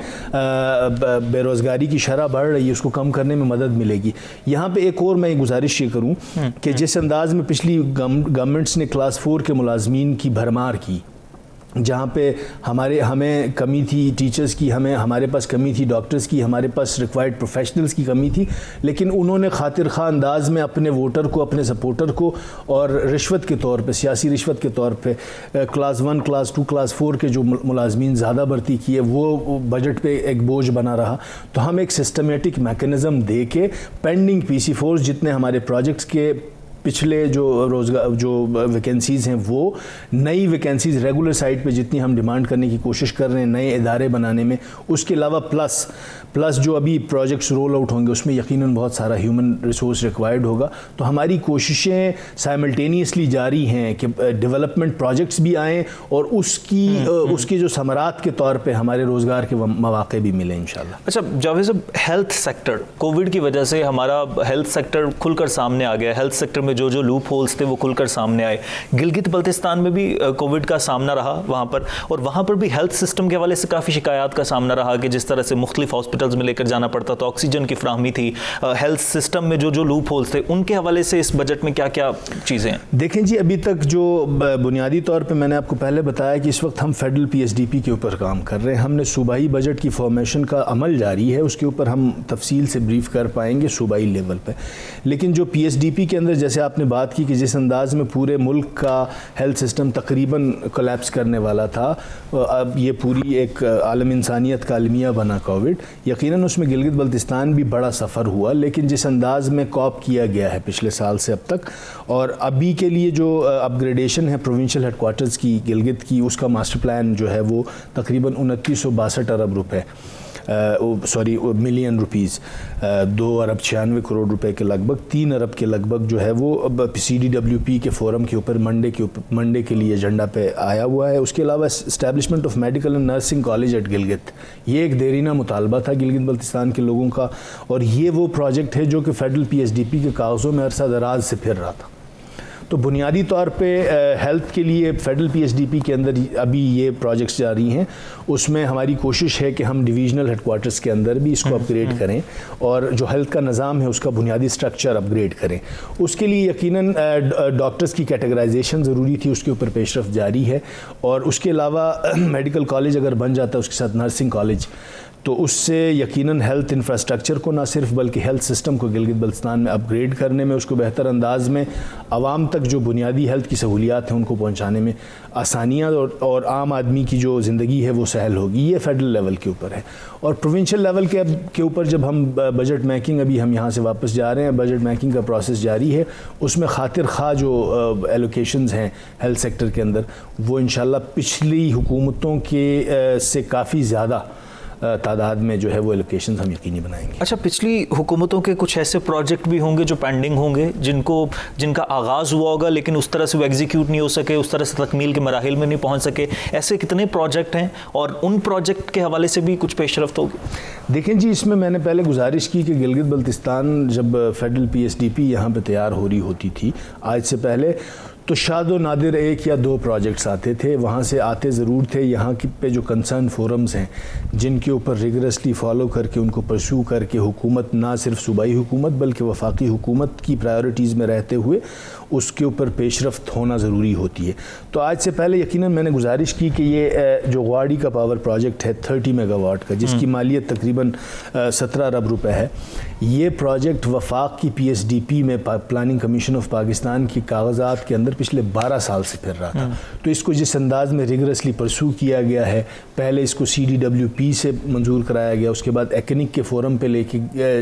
Speaker 1: بے روزگاری کی شرح بڑھ رہی ہے اس کو کم کرنے میں مدد ملے گی. یہاں پہ ایک اور میں گزارش یہ کروں کہ جس انداز میں پچھلی گورنمنٹس نے کلاس 4 کے ملازمین کی بھرمار کی, جہاں پہ ہمیں کمی تھی ٹیچرز کی, ہمارے پاس کمی تھی ڈاکٹرز کی, ہمارے پاس ریکوائرڈ پروفیشنلز کی کمی تھی, لیکن انہوں نے خاطر خواہ انداز میں اپنے ووٹر کو, اپنے سپورٹر کو اور رشوت کے طور پہ, سیاسی رشوت کے طور پہ کلاس 1 کلاس 2 کلاس 4 کے جو ملازمین زیادہ بھرتی کیے وہ بجٹ پہ ایک بوجھ بنا رہا. تو ہم ایک سسٹمیٹک میکنزم دے کے پینڈنگ PC4s جتنے ہمارے پروجیکٹس کے پچھلے جو ویکینسیز ہیں وہ نئی ویکینسیز ریگولر سائٹ پہ جتنی ہم ڈیمانڈ کرنے کی کوشش کر رہے ہیں نئے ادارے بنانے میں, اس کے علاوہ پلس جو ابھی پروجیکٹس رول آؤٹ ہوں گے اس میں یقیناً بہت سارا ہیومن ریسورس ریکوائرڈ ہوگا. تو ہماری کوششیں سائملٹینیسلی جاری ہیں کہ ڈیولپمنٹ پروجیکٹس بھی آئیں اور اس کی جو ثمرات کے طور پہ ہمارے روزگار کے مواقع بھی ملیں انشاءاللہ.
Speaker 2: اچھا جاوید صاحب, ہیلتھ سیکٹر کووڈ کی وجہ سے ہمارا ہیلتھ سیکٹر کھل کر سامنے آ گیا. ہیلتھ سیکٹر میں جو لوپ ہولز تھے وہ کھل کر سامنے آئے. گلگت بلتستان میں بھی کووڈ کا سامنا رہا وہاں پر, اور وہاں پر بھی ہیلتھ سسٹم کے حوالے سے کافی شکایات کا سامنا رہا کہ جس طرح سے مختلف ہاسپٹلز میں لے کر جانا پڑتا تھا, آکسیجن کی فراہمی تھی, ہیلتھ سسٹم میں جو لوپ ہولز تھے ان کے حوالے سے اس بجٹ میں کیا کیا چیزیں ہیں؟
Speaker 1: دیکھیں جی, ابھی تک جو بنیادی طور پہ میں نے آپ کو پہلے بتایا کہ اس وقت ہم فیڈرل PSDP کے اوپر کام کر رہے ہیں. ہم نے صوبائی بجٹ کی فارمیشن کا عمل جاری ہے, اس کے اوپر ہم تفصیل سے بریف کر پائیں گے صوبائی لیول پہ. لیکن جو PSDP کے اندر جیسے آپ نے بات کی کہ جس انداز میں پورے ملک کا ہیلتھ سسٹم تقریباً کولیپس کرنے والا تھا, اب یہ پوری ایک عالم انسانیت کا المیہ بنا کووڈ, یقیناً اس میں گلگت بلتستان بھی بڑا سفر ہوا. لیکن جس انداز میں کوپ کیا گیا ہے پچھلے سال سے اب تک, اور ابھی کے لیے جو اپ گریڈیشن ہے پروونشل ہیڈ کوارٹرز کی گلگت کی, اس کا ماسٹر پلان جو ہے وہ تقریباً 2962 ارب روپے ملین روپیز 2 ارب 96 کروڑ روپے کے لگ بھگ 3 ارب کے لگ بھگ جو ہے وہ CDWP کے فورم کے اوپر منڈے کے لیے ایجنڈا پہ آیا ہوا ہے. اس کے علاوہ establishment of medical and nursing college at Gilgit, یہ ایک دیرینہ مطالبہ تھا گلگت بلتستان کے لوگوں کا, اور یہ وہ پروجیکٹ ہے جو کہ فیڈرل PSDP کے کاغذوں میں عرصہ دراز سے پھر رہا تھا. تو بنیادی طور پہ ہیلتھ کے لیے فیڈرل PSDP کے اندر ابھی یہ پروجیکٹس جاری ہیں. اس میں ہماری کوشش ہے کہ ہم ڈویژنل ہیڈ کوارٹرز کے اندر بھی اس کو اپ گریڈ کریں اور جو ہیلتھ کا نظام ہے اس کا بنیادی اسٹرکچر اپ گریڈ کریں. اس کے لیے یقیناً ڈاکٹرز کی کیٹیگرائزیشن ضروری تھی, اس کے اوپر پیش رفت جاری ہے. اور اس کے علاوہ میڈیکل کالج اگر بن جاتا ہے اس کے ساتھ نرسنگ کالج, تو اس سے یقیناً ہیلتھ انفراسٹرکچر کو نہ صرف بلکہ ہیلتھ سسٹم کو گلگت بلتستان میں اپ گریڈ کرنے میں, اس کو بہتر انداز میں عوام تک جو بنیادی ہیلتھ کی سہولیات ہیں ان کو پہنچانے میں آسانیاں اور عام آدمی کی جو زندگی ہے وہ سہل ہوگی. یہ فیڈرل لیول کے اوپر ہے. اور پروونشل لیول کے اوپر جب ہم بجٹ میکنگ, ابھی ہم یہاں سے واپس جا رہے ہیں, بجٹ میکنگ کا پروسیس جاری ہے, اس میں خاطر خواہ جو ایلوکیشنز ہیں ہیلتھ سیکٹر کے اندر وہ انشاءاللہ پچھلی حکومتوں کے سے کافی زیادہ تعداد میں جو ہے وہ ایلوکیشنز ہم یقینی بنائیں گے.
Speaker 2: اچھا, پچھلی حکومتوں کے کچھ ایسے پروجیکٹ بھی ہوں گے جو پینڈنگ ہوں گے, جن کا آغاز ہوا ہوگا لیکن اس طرح سے وہ ایگزیکیوٹ نہیں ہو سکے, اس طرح سے تکمیل کے مراحل میں نہیں پہنچ سکے. ایسے کتنے پروجیکٹ ہیں اور ان پروجیکٹ کے حوالے سے بھی کچھ پیش رفت ہوگی؟
Speaker 1: دیکھیں جی, اس میں نے پہلے گزارش کی کہ گلگت بلتستان جب فیڈرل PSDP یہاں پہ تیار ہو رہی ہوتی تھی آج سے پہلے, تو شاد و نادر 1 یا 2 پروجیکٹس آتے تھے. وہاں سے آتے ضرور تھے. یہاں پہ جو کنسرن فورمز ہیں جن کے اوپر ریگرسلی فالو کر کے ان کو پرسو کر کے حکومت, نہ صرف صوبائی حکومت بلکہ وفاقی حکومت کی پرائیورٹیز میں رہتے ہوئے اس کے اوپر پیش رفت ہونا ضروری ہوتی ہے. تو آج سے پہلے یقیناً میں نے گزارش کی کہ یہ جو غواڑی کا پاور پروجیکٹ ہے 30 میگا واٹ کا, جس کی مالیت تقریباً 17 ارب روپے ہے, یہ پروجیکٹ وفاق کی PSDP میں پلاننگ کمیشن آف پاکستان کی کاغذات کے اندر پچھلے 12 سال سے پھر رہا تھا. تو اس کو جس انداز میں ریگرسلی پرسو کیا گیا ہے, پہلے اس کو CDWP سے منظور کرایا گیا, اس کے بعد ایکنک کے فورم پہ لے کے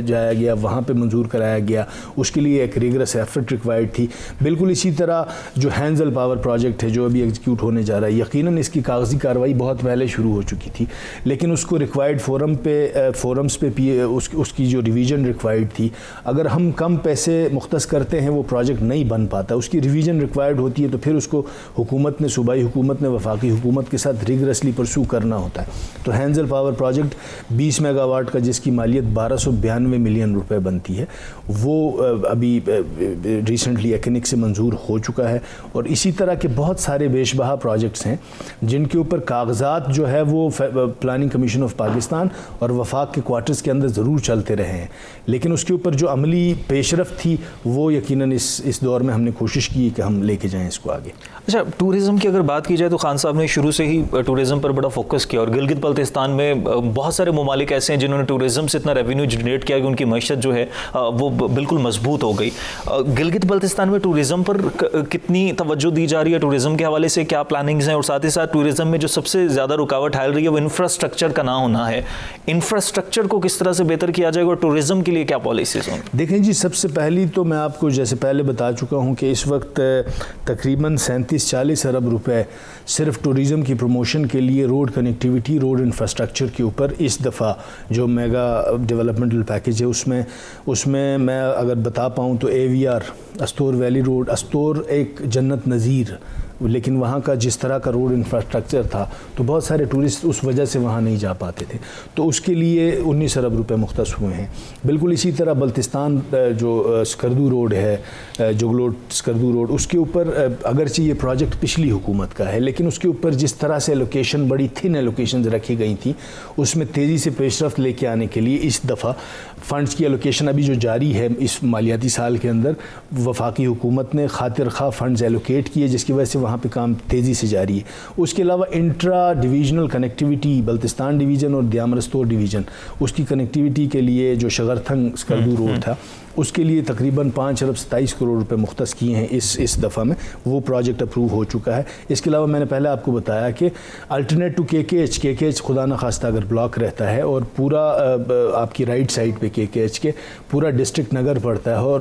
Speaker 1: جایا گیا, وہاں پہ منظور کرایا گیا, اس کے لیے ایک ریگرس ایفرٹ ریکوائرڈ تھی. بالکل اسی طرح جو ہینزل پاور پروجیکٹ ہے جو ابھی ایگزیکیوٹ ہونے جا رہا ہے, یقیناً اس کی کاغذی کارروائی بہت پہلے شروع ہو چکی تھی, لیکن اس کو ریکوائرڈ فورمز پہ اس کی جو ریویژن ریکوائرڈ تھی, اگر ہم کم پیسے مختص کرتے ہیں وہ پروجیکٹ نہیں بن پاتا, اس کی ریویژن ریکوائرڈ ہوتی ہے, تو پھر اس کو حکومت نے, صوبائی حکومت نے وفاقی حکومت کے ساتھ ریگرسلی پرسو کرنا ہوتا ہے. تو Hansel power project 20 mega what کا جس کی مالیت 1292 ملین روپے بنتی ہے, وہ ابھی ریسنٹلی ایکنک سے منظور ہو چکا ہے. اور اسی طرح کے بہت سارے بیش بہا پروجیکٹس ہیں جن کے اوپر کاغذات جو ہے وہ پلاننگ کمیشن آف پاکستان اور وفاق کے کوارٹرز کے اندر ضرور چلتے رہے ہیں, لیکن اس کے اوپر جو عملی پیش رفت تھی وہ یقیناً اس دور میں ہم نے کوشش کی کہ ہم لے کے جائیں اس کو آگے.
Speaker 2: اچھا, ٹورزم کی اگر بات کی جائے تو خان صاحب نے شروع سے ہی ٹورزم پر بڑا فوکس کیا, اور گلگت بلتستان میں بہت سارے ممالک ایسے ہیں جنہوں نے ٹورزم سے اتنا ریونیو جنریٹ کیا کہ ان کی معیشت جو ہے وہ بالکل مضبوط ہو گئی. گلگت بلتستان میں ٹورزم پر کتنی توجہ دی جا رہی ہے؟ ٹورزم کے حوالے سے کیا پلاننگز ہیں؟ اور ساتھ ہی ساتھ ٹورزم میں جو سب سے زیادہ رکاوٹ حائل رہی ہے وہ انفراسٹرکچر کا نہ ہونا ہے. انفراسٹرکچر کو کس طرح سے بہتر کیا جائے گا اور ٹورزم کے لیے کیا پالیسیز ہوں؟
Speaker 1: دیکھیں جی, سب سے پہلی تو میں آپ کو جیسے پہلے بتا چکا ہوں کہ اس وقت تقریباً 37-40 ارب روپے صرف ٹورزم کی پروموشن کے لیے روڈ کنیکٹیویٹی, روڈ انفراسٹرکچر کے اوپر اس دفعہ جو میگا ڈیولپمنٹل پیکیج ہے اس میں میں اگر بتا پاؤں تو AVR Astore valley road, Astore ایک جنت نظیر, لیکن وہاں کا جس طرح کا روڈ انفراسٹرکچر تھا تو بہت سارے ٹورسٹ اس وجہ سے وہاں نہیں جا پاتے تھے, تو اس کے لیے 19 ارب روپے مختص ہوئے ہیں. بالکل اسی طرح بلتستان جو سکردو روڈ ہے, جگلوٹ سکردو روڈ, اس کے اوپر اگرچہ یہ پروجیکٹ پچھلی حکومت کا ہے لیکن اس کے اوپر جس طرح سے ایلوکیشن, بڑی تھن ایلوکیشنز رکھی گئی تھیں, اس میں تیزی سے پیش رفت لے کے آنے کے لیے اس دفعہ فنڈز کی ایلوکیشن ابھی جو جاری ہے اس مالیاتی سال کے اندر, وفاقی حکومت نے خاطر خواہ فنڈز ایلوکیٹ کیے جس کی وجہ سے وہاں پہ کام تیزی سے جاری ہے. اس کے علاوہ intra divisional connectivity, Baltistan division اور دیامرستور ڈویژن, اس کی کنیکٹیویٹی کے لیے جو شغرتھنگ سکردو روڈ تھا اس کے لیے تقریباً 5 ارب 27 کروڑ روپے مختص کیے ہیں اس دفعہ میں, وہ پروجیکٹ اپروو ہو چکا ہے. اس کے علاوہ میں نے پہلے آپ کو بتایا کہ الٹرنیٹ ٹو KKH خدا نخواستہ اگر بلاک رہتا ہے اور پورا آپ کی رائٹ سائڈ پہ KKH کے پورا ڈسٹرکٹ نگر پڑتا ہے اور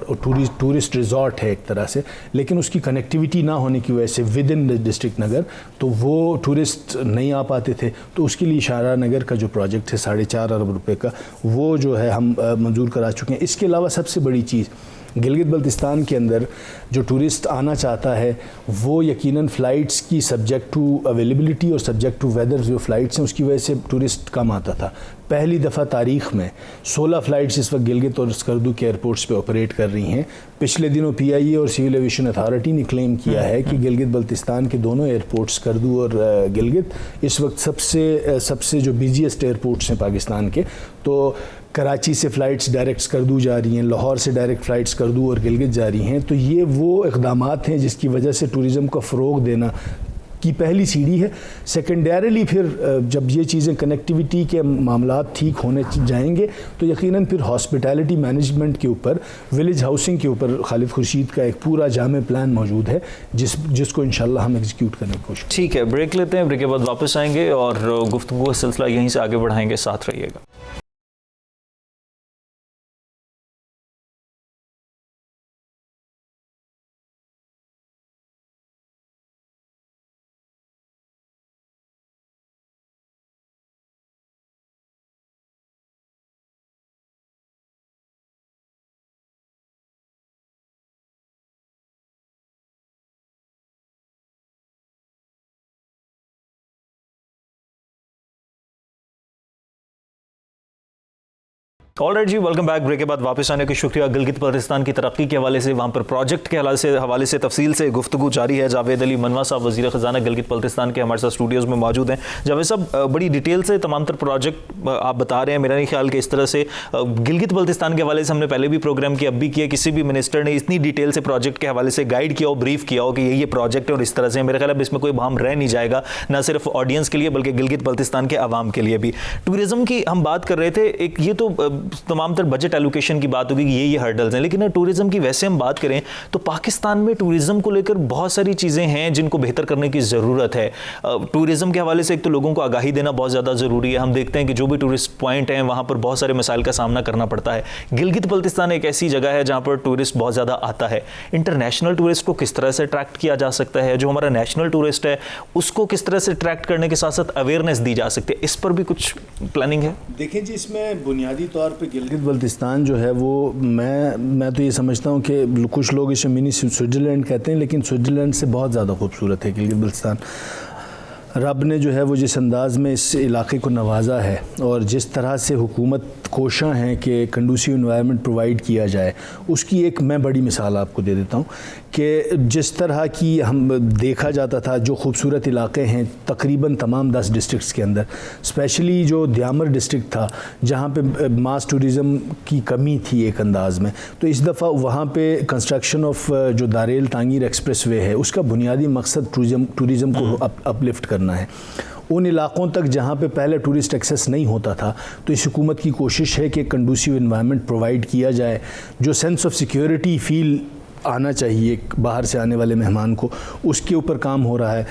Speaker 1: ٹورسٹ ریزورٹ ہے ایک طرح سے, لیکن اس کی کنیکٹیویٹی نہ ہونے کی وجہ سے ود ان ڈسٹرکٹ نگر تو وہ ٹورسٹ نہیں آ پاتے تھے, تو اس کے لیے شاہراہ نگر کا جو پروجیکٹ ہے 4.5 ارب روپے کا وہ جو ہے ہم منظور کرا چکے ہیں. اس کے علاوہ سب سے بڑی چیز گلگت بلتستان کے اندر جو ٹورسٹ آنا چاہتا ہے وہ یقیناً فلائٹس کی سبجیکٹ ٹو اویلیبلٹی اور سبجیکٹ ٹو ویدر جو فلائٹس ہیں اس کی وجہ سے ٹورسٹ کم آتا تھا. پہلی دفعہ تاریخ میں 16 فلائٹس اس وقت گلگت اور اسکردو کے ایئرپورٹس پہ آپریٹ کر رہی ہیں. پچھلے دنوں پی آئی اے اور سول ایویشن اتھارٹی نے کلیم کیا ہے کہ گلگت بلتستان کے دونوں ایئرپورٹس اسکردو اور گلگت اس وقت سب سے جو بزیسٹ ایئرپورٹس ہیں پاکستان کے. تو کراچی سے فلائٹس ڈائریکٹ اسکردو جا رہی ہیں, لاہور سے ڈائریکٹ فلائٹس اسکردو اور گلگت جا رہی ہیں. تو یہ وہ اقدامات ہیں جس کی وجہ سے ٹورزم کا فروغ دینا کی پہلی سیڑھی ہے. سیکنڈریلی پھر جب یہ چیزیں کنیکٹیویٹی کے معاملات ٹھیک ہونے جائیں گے تو یقیناً پھر ہاسپٹیلٹی مینجمنٹ کے اوپر, ولیج ہاؤسنگ کے اوپر خالد خورشید کا ایک پورا جامع پلان موجود ہے جس کو انشاءاللہ ہم ایگزیکیوٹ کرنے کی کوشش.
Speaker 2: ٹھیک ہے, بریک لیتے ہیں, بریک کے بعد واپس آئیں گے اور گفتگو کا سلسلہ یہیں سے آگے بڑھائیں گے. ساتھ رہیے گا. آل رائٹ جی, ویلکم بیک. بریک کے بعد واپس آنے کا شکریہ. گلگت بلتستان کی ترقی کے حوالے سے, وہاں پر پروجیکٹ کے حوالے سے تفصیل سے گفتگو جاری ہے. جاوید علی منوا صاحب وزیر خزانہ گلگت بلتستان کے ہمارے ساتھ اسٹوڈیوز میں موجود ہیں. جاوید صاحب, بڑی ڈیٹیل سے تمام تر پروجیکٹ آپ بتا رہے ہیں. میرا نہیں خیال کہ اس طرح سے گلگت بلتستان کے حوالے سے ہم نے پہلے بھی پروگرام کیا, اب بھی کیا, کسی بھی منسٹر نے اتنی ڈیٹیل سے پروجیکٹ کے حوالے سے گائیڈ کیا ہو, بریف کیا ہو کہ یہ پروجیکٹ ہے اور اس طرح سے. میرا خیال ہے اب اس میں کوئی بہام رہ نہیں جائے گا, نہ صرف آڈینس کے لیے بلکہ گلگت بلتستان کے عوام کے لیے بھی. ٹورزم کی ہم بات کر رہے تھے, ایک یہ تو تمام تر بجٹ ایلوکیشن کی بات ہوگی کہ یہ ہرڈلز ہیں, لیکن ٹورزم کی ویسے ہم بات کریں تو پاکستان میں ٹورزم کو لے کر بہت ساری چیزیں ہیں جن کو بہتر کرنے کی ضرورت ہے. ٹورزم کے حوالے سے ایک تو لوگوں کو آگاہی دینا بہت زیادہ ضروری ہے. ہم دیکھتے ہیں کہ جو بھی ٹورسٹ پوائنٹ ہیں وہاں پر بہت سارے مسائل کا سامنا کرنا پڑتا ہے. گلگت بلتستان ایک ایسی جگہ ہے جہاں پر ٹورسٹ بہت زیادہ آتا ہے. انٹرنیشنل ٹورسٹ کو کس طرح سے اٹریکٹ کیا جا سکتا ہے, جو ہمارا نیشنل ٹورسٹ ہے اس کو کس طرح سے اٹریکٹ کرنے کے ساتھ ساتھ اویئرنیس دی جا سکتی ہے, اس پر بھی کچھ پلاننگ ہے؟
Speaker 1: دیکھیں جی, اس میں بنیادی طور پہ گلگت بلتستان جو ہے وہ میں تو یہ سمجھتا ہوں کہ کچھ لوگ اسے منی سوئٹزرلینڈ کہتے ہیں, لیکن سوئٹزرلینڈ سے بہت زیادہ خوبصورت ہے گلگت بلتستان. رب نے جو ہے وہ جس انداز میں اس علاقے کو نوازا ہے اور جس طرح سے حکومت کوشاں ہیں کہ کنڈوسیو انوائرمنٹ پرووائڈ کیا جائے, اس کی ایک میں بڑی مثال آپ کو دے دیتا ہوں کہ جس طرح کی ہم دیکھا جاتا تھا جو خوبصورت علاقے ہیں تقریباً تمام 10 ڈسٹرکٹس کے اندر, اسپیشلی جو دیامر ڈسٹرکٹ تھا جہاں پہ ماس ٹوریزم کی کمی تھی ایک انداز میں, تو اس دفعہ وہاں پہ کنسٹرکشن آف جو داریل تانگیر ایکسپریس وے ہے اس کا بنیادی مقصد ٹوریزم کو اپلفٹ کرنا ہے. ان علاقوں تک جہاں پہ پہلے ٹورسٹ ایکسیس نہیں ہوتا تھا, تو اس حکومت کی کوشش ہے کہ کنڈوسیو انوائرمنٹ پرووائڈ کیا جائے, جو سینس آف سیکیورٹی فیل آنا چاہیے باہر سے آنے والے مہمان کو, اس کے اوپر کام ہو رہا ہے.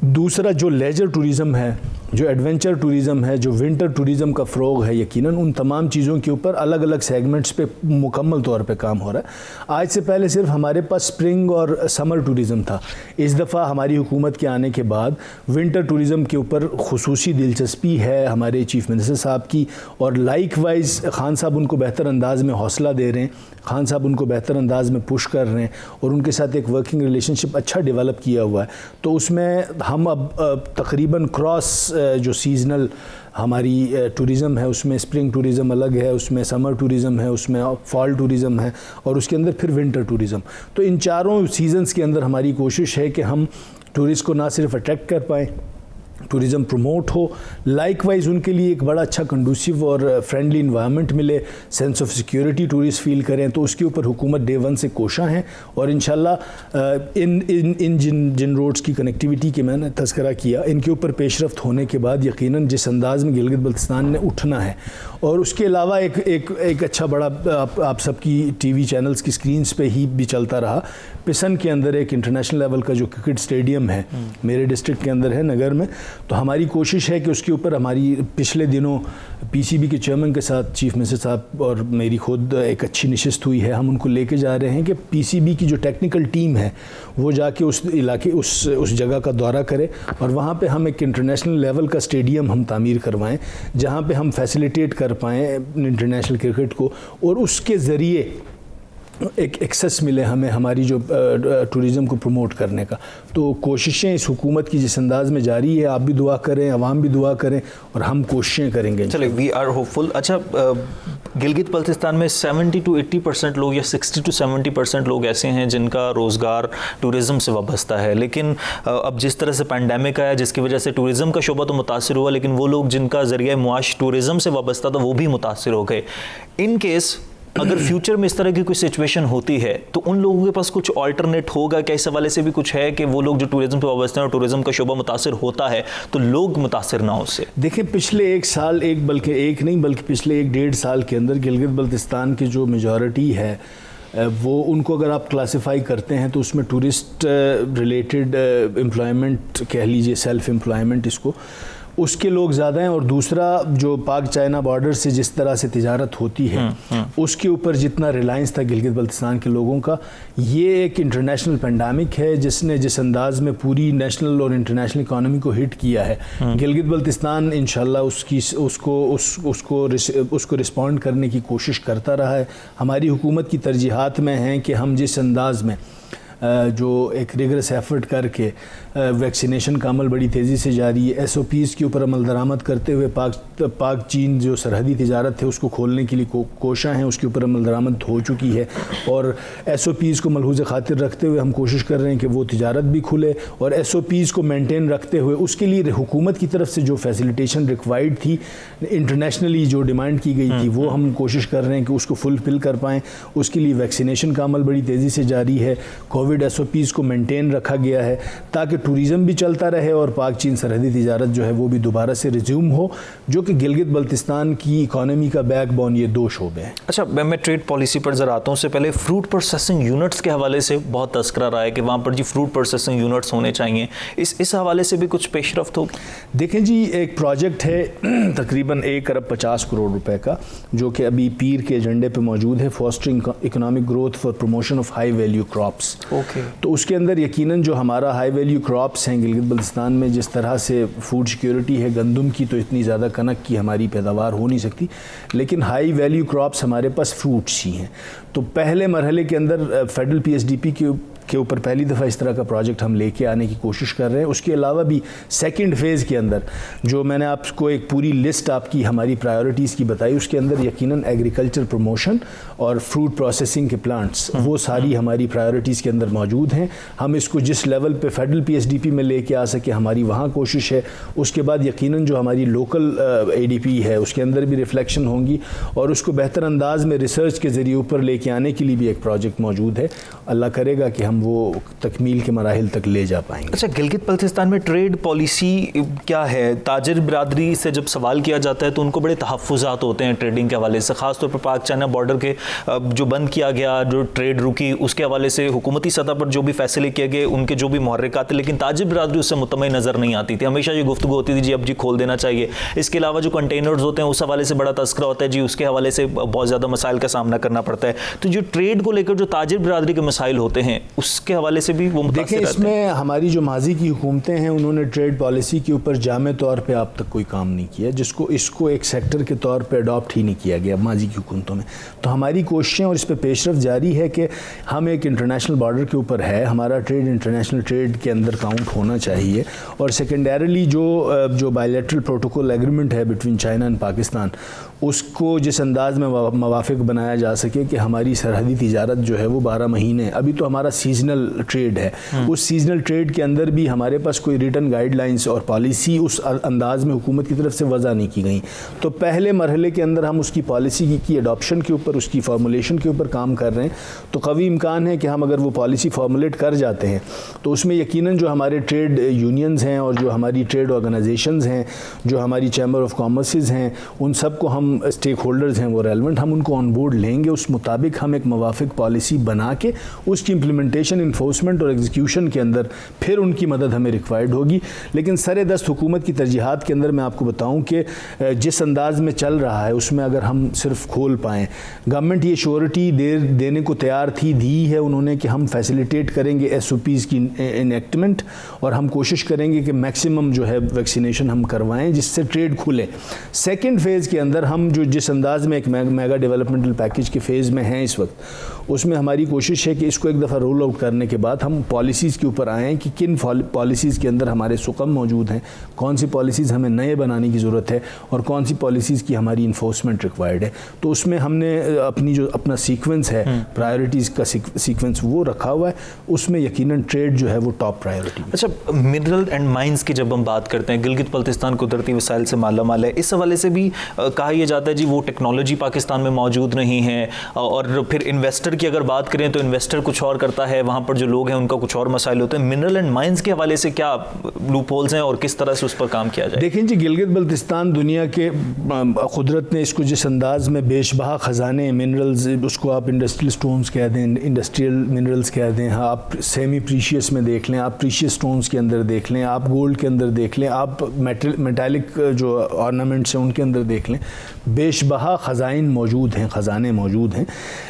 Speaker 1: دوسرا جو لیجر ٹوریزم ہے, جو ایڈونچر ٹوریزم ہے, جو ونٹر ٹوریزم کا فروغ ہے, یقیناً ان تمام چیزوں کے اوپر الگ الگ سیگمنٹس پہ مکمل طور پہ کام ہو رہا ہے. آج سے پہلے صرف ہمارے پاس سپرنگ اور سمر ٹوریزم تھا. اس دفعہ ہماری حکومت کے آنے کے بعد ونٹر ٹوریزم کے اوپر خصوصی دلچسپی ہے ہمارے چیف منسٹر صاحب کی, اور لائک وائز خان صاحب ان کو بہتر انداز میں حوصلہ دے رہے ہیں, خان صاحب ان کو بہتر انداز میں پش کر رہے ہیں اور ان کے ساتھ ایک ورکنگ ریلیشن شپ اچھا ڈیولپ کیا ہوا ہے. تو اس میں ہم اب تقریباً کراس جو سیزنل ہماری ٹوریزم ہے اس میں اسپرنگ ٹوریزم الگ ہے, اس میں سمر ٹوریزم ہے, اس میں فال ٹوریزم ہے, اور اس کے اندر پھر ونٹر ٹوریزم. تو ان چاروں سیزنز کے اندر ہماری کوشش ہے کہ ہم ٹورسٹ کو نہ صرف اٹریکٹ کر پائیں, ٹوریزم پروموٹ ہو, لائک وائز ان کے لیے ایک بڑا اچھا کنڈوسیو اور فرینڈلی انوائرمنٹ ملے, سینس آف سیکیورٹی ٹورسٹ فیل کریں. تو اس کے اوپر حکومت ڈے ون سے کوشاں ہیں, اور انشاءاللہ ان جن روڈز کی کنیکٹیویٹی کے میں نے تذکرہ کیا, ان کے اوپر پیش رفت ہونے کے بعد یقیناً جس انداز میں گلگت بلتستان نے اٹھنا ہے. اور اس کے علاوہ ایک اچھا بڑا آپ سب کی ٹی وی چینلز کی سکرینز پہ ہی بھی چلتا رہا, پسن کے اندر ایک انٹرنیشنل لیول کا جو کرکٹ اسٹیڈیم ہے میرے ڈسٹرکٹ کے اندر ہے, نگر میں. تو ہماری کوشش ہے کہ اس کے اوپر ہماری پچھلے دنوں پی سی بی کے چیئرمین کے ساتھ چیف منسٹر صاحب اور میری خود ایک اچھی نشست ہوئی ہے. ہم ان کو لے کے جا رہے ہیں کہ پی سی بی کی جو ٹیکنیکل ٹیم ہے وہ جا کے اس علاقے اس جگہ کا دورہ کرے, اور وہاں پہ ہم ایک انٹرنیشنل لیول کا اسٹیڈیم ہم تعمیر کروائیں جہاں پہ ہم فیسیلیٹیٹ کر پائیں انٹرنیشنل کرکٹ کو, اور اس کے ذریعے ایک ایکسس ملے ہمیں ہماری جو ٹورزم کو پروموٹ کرنے کا. تو کوششیں اس حکومت کی جس انداز میں جاری ہے, آپ بھی دعا کریں, عوام بھی دعا کریں, اور ہم کوششیں کریں گے.
Speaker 2: چلے وی آر ہوپ فل. اچھا, گلگت بلتستان میں 70 to 80% لوگ یا 60 to 70% لوگ ایسے ہیں جن کا روزگار ٹورزم سے وابستہ ہے, لیکن اب جس طرح سے پینڈیمک آیا جس کی وجہ سے ٹورزم کا شعبہ تو متاثر ہوا, لیکن وہ لوگ جن کا ذریعہ معاش ٹورزم سے وابستہ تھا وہ بھی متاثر ہو گئے. ان کیس اگر فیوچر میں اس طرح کی کوئی سچویشن ہوتی ہے تو ان لوگوں کے پاس کچھ آلٹرنیٹ ہوگا کیا؟ اس حوالے سے بھی کچھ ہے کہ وہ لوگ جو ٹورزم پہ وابستہ ہیں اور ٹورزم کا شعبہ متاثر ہوتا ہے تو لوگ متاثر نہ ہو اس سے؟
Speaker 1: دیکھیں, پچھلے ایک سال, بلکہ پچھلے 1-1.5 سال کے اندر گلگت بلتستان کی جو میجورٹی ہے وہ, ان کو اگر آپ کلاسیفائی کرتے ہیں تو اس میں ٹورسٹ ریلیٹڈ امپلائمنٹ کہہ لیجئے, سیلف امپلائمنٹ اس کو, اس کے لوگ زیادہ ہیں. اور دوسرا جو پاک چائنا بارڈر سے جس طرح سے تجارت ہوتی ہے اس کے اوپر جتنا ریلائنس تھا گلگت بلتستان کے لوگوں کا, یہ ایک انٹرنیشنل پینڈیمک ہے جس نے جس انداز میں پوری نیشنل اور انٹرنیشنل اکانومی کو ہٹ کیا ہے. گلگت بلتستان انشاءاللہ اس کو رسپونڈ کرنے کی کوشش کرتا رہا ہے. ہماری حکومت کی ترجیحات میں ہیں کہ ہم جس انداز میں جو ایک ریگرس ایفرٹ کر کے ویکسینیشن کا عمل بڑی تیزی سے جاری ہے, ایس او پیز کے اوپر عمل درآمد کرتے ہوئے پاک چین جو سرحدی تجارت ہے اس کو کھولنے کے لیے کوشاں ہیں, اس کے اوپر عمل درآمد ہو چکی ہے, اور ایس او پیز کو ملحوظ خاطر رکھتے ہوئے ہم کوشش کر رہے ہیں کہ وہ تجارت بھی کھلے, اور ایس او پیز کو مینٹین رکھتے ہوئے اس کے لیے حکومت کی طرف سے جو فیسیلیٹیشن ریکوائرڈ تھی انٹرنیشنلی جو ڈیمانڈ کی گئی تھی وہ ہم کوشش کر رہے ہیں کہ اس کو فلفل کر پائیں. اس کے لیے ویکسینیشن کا عمل بڑی تیزی سے جاری ہے, کووڈ ایس او پیز کو مینٹین رکھا گیا ہے تاکہ ٹوریزم بھی چلتا رہے اور پاک چین سرحدی تجارت جو ہے وہ بھی دوبارہ سے ریزیوم ہو, جو کہ گلگت بلتستان کی اکانومی کا بیک بون یہ 2 شعبے ہیں.
Speaker 2: اچھا, میں ٹریڈ پالیسی پر ذرا آتا ہوں. اس سے پہلے فروٹ پروسیسنگ یونٹس کے حوالے سے بہت تذکرہ رہا ہے کہ وہاں پر جی فروٹ پروسیسنگ یونٹس ہونے چاہیے, اس حوالے سے بھی کچھ پیش رفت ہوگی؟
Speaker 1: دیکھیں جی, ایک پروجیکٹ ہے تقریباً 1.50 کروڑ روپے کا جو کہ ابھی پیر کے ایجنڈے پہ موجود ہے, fostering economic growth for promotion of high value crops. تو اس کے اندر یقیناً جو ہمارا ہائی ویلیو کراپس ہیں گلگت بلتستان میں, جس طرح سے فوڈ سیکیورٹی ہے, گندم کی تو اتنی زیادہ کنک کی ہماری پیداوار ہو نہیں سکتی, لیکن ہائی ویلیو کراپس ہمارے پاس فروٹس ہی ہیں. تو پہلے مرحلے کے اندر federal P S D P کے اوپر پہلی دفعہ اس طرح کا پروجیکٹ ہم لے کے آنے کی کوشش کر رہے ہیں. اس کے علاوہ بھی سیکنڈ فیز کے اندر جو میں نے آپ کو ایک پوری لسٹ آپ کی ہماری پرائیورٹیز کی بتائی, اس کے اندر یقیناً ایگریکلچر پروموشن اور فروٹ پروسیسنگ کے پلانٹس وہ ساری ہماری پرائیورٹیز کے اندر موجود ہیں. ہم اس کو جس لیول پہ فیڈرل پی ایس ڈی پی میں لے کے آ سکے ہماری وہاں کوشش ہے. اس کے بعد یقیناً جو ہماری لوکل اے ڈی پی ہے اس کے اندر بھی ریفلیکشن ہوں گی, اور اس کو بہتر انداز میں ریسرچ کے ذریعے اوپر لے کے آنے کے لیے بھی ایک پروجیکٹ موجود ہے. اللہ کرے گا کہ ہم وہ تکمیل کے مراحل تک لے جا پائیں گے.
Speaker 2: اچھا, گلگت بلتستان میں ٹریڈ پالیسی کیا ہے؟ تاجر برادری سے جب سوال کیا جاتا ہے تو ان کو بڑے تحفظات ہوتے ہیں ٹریڈنگ کے حوالے سے, خاص طور پر پاک چائنا بارڈر کے جو بند کیا گیا, جو ٹریڈ رکی, اس کے حوالے سے حکومتی سطح پر جو بھی فیصلے کیے گئے ان کے جو بھی محرکات تھے, لیکن تاجر برادری اس سے مطمئن نظر نہیں آتی تھی. ہمیشہ یہ گفتگو ہوتی تھی جی اب جی کھول دینا چاہیے. اس کے علاوہ جو کنٹینرز ہوتے ہیں اس حوالے سے بڑا تذکرہ ہوتا ہے جی, اس کے حوالے سے بہت زیادہ مسائل کا سامنا کرنا پڑتا ہے. تو جو ٹریڈ کو لے کر جو تاجر برادری کے مسائل ہوتے ہیں اس کے حوالے سے بھی وہ
Speaker 1: دیکھیں, اس میں ہماری جو ماضی کی حکومتیں ہیں انہوں نے ٹریڈ پالیسی کے اوپر جامع طور پہ اب تک کوئی کام نہیں کیا, اس کو ایک سیکٹر کے طور پہ اڈاپٹ ہی نہیں کیا گیا ماضی کی حکومتوں میں. تو ہماری کوششیں اور اس پہ پیش رفت جاری ہے کہ ہم ایک انٹرنیشنل بارڈر کے اوپر ہے, ہمارا ٹریڈ انٹرنیشنل ٹریڈ کے اندر کاؤنٹ ہونا چاہیے, اور سیکنڈریلی جو بائیلیٹرل پروٹوکول ایگریمنٹ ہے بٹوین چائنا اینڈ پاکستان اس کو جس انداز میں موافق بنایا جا سکے کہ ہماری سرحدی تجارت جو ہے وہ 12 مہینے, ابھی تو ہمارا سیزنل ٹریڈ ہے, اس سیزنل ٹریڈ کے اندر بھی ہمارے پاس کوئی ریٹن گائیڈ لائنس اور پالیسی اس انداز میں حکومت کی طرف سے وضع نہیں کی گئی. تو پہلے مرحلے کے اندر ہم اس کی پالیسی کی اڈاپشن کے اوپر, اس کی فارمولیشن کے اوپر کام کر رہے ہیں. تو قوی امکان ہے کہ ہم اگر وہ پالیسی فارمولیٹ کر جاتے ہیں تو اس میں یقیناً جو ہمارے ٹریڈ یونینز ہیں اور جو ہماری ٹریڈ آرگنائزیشنز ہیں, جو ہماری چیمبر آف کامرسز ہیں, ان سب کو ہم اسٹیک ہولڈرز ہیں وہ ریلیونٹ, ہم ان کو آن بورڈ لیں گے. اس مطابق ہم ایک موافق پالیسی بنا کے اس کی امپلیمنٹیشن لیجسلیشن انفورسمنٹ اور ایگزیکیوشن کے اندر پھر ان کی مدد ہمیں ریکوائرڈ ہوگی. لیکن سر دست حکومت کی ترجیحات کے اندر میں آپ کو بتاؤں کہ جس انداز میں چل رہا ہے اس میں اگر ہم صرف کھول پائیں, گورنمنٹ یہ شیورٹی دینے کو تیار تھی, دی ہے انہوں نے کہ ہم فیسیلیٹیٹ کریں گے ایس او پیز کی انیکٹمنٹ, اور ہم کوشش کریں گے کہ میکسیمم جو ہے ویکسینیشن ہم کروائیں جس سے ٹریڈ کھلے. سیکنڈ فیز کے اندر ہم جو جس انداز میں ایک میگا ڈیولپمنٹل پیکیج کے فیز میں ہیں اس وقت, اس میں ہماری کوشش ہے کہ اس کو ایک دفعہ رول آؤٹ کرنے کے بعد ہم پالیسیز کے اوپر آئیں کہ کن پالیسیز کے اندر ہمارے سقم موجود ہیں, کون سی پالیسیز ہمیں نئے بنانے کی ضرورت ہے, اور کون سی پالیسیز کی ہماری انفورسمنٹ ریکوائرڈ ہے. تو اس میں ہم نے اپنا سیکوینس ہے, پرائیورٹیز کا سیکوینس وہ رکھا ہوا ہے, اس میں یقیناً ٹریڈ جو ہے وہ ٹاپ پرائیورٹی.
Speaker 2: اچھا, منرل اینڈ مائنس کی جب ہم بات کرتے ہیں, گلگت بلتستان قدرتی وسائل سے مالا مال ہے, اس حوالے سے بھی کہا یہ جاتا ہے جی وہ ٹیکنالوجی پاکستان میں موجود نہیں ہے, اور پھر انویسٹر کی اگر بات کریں تو انویسٹر کچھ اور کرتا ہے, وہاں پر جو لوگ ہیں ان کا کچھ اور مسائل ہوتے ہیں. منرل اینڈ مائنس کے حوالے سے کیا لوپ ہولز ہیں اور کس طرح سے اس پر کام کیا جائے؟
Speaker 1: دیکھیں جی, گلگت بلتستان دنیا کے قدرت نے اس کو جس انداز میں بیش بہا خزانے منرلز, اس کو آپ انڈسٹریل سٹونز کہہ دیں, انڈسٹریل منرلز کہہ دیں, آپ سیمی پریشیس میں دیکھ لیں, آپ پریشیس سٹونز کے اندر دیکھ لیں, آپ گولڈ کے اندر دیکھ لیں, آپ میٹالک جو آرنامنٹس ہیں ان کے اندر دیکھ لیں, بیش بہا خزائن موجود ہیں, خزانے موجود ہیں.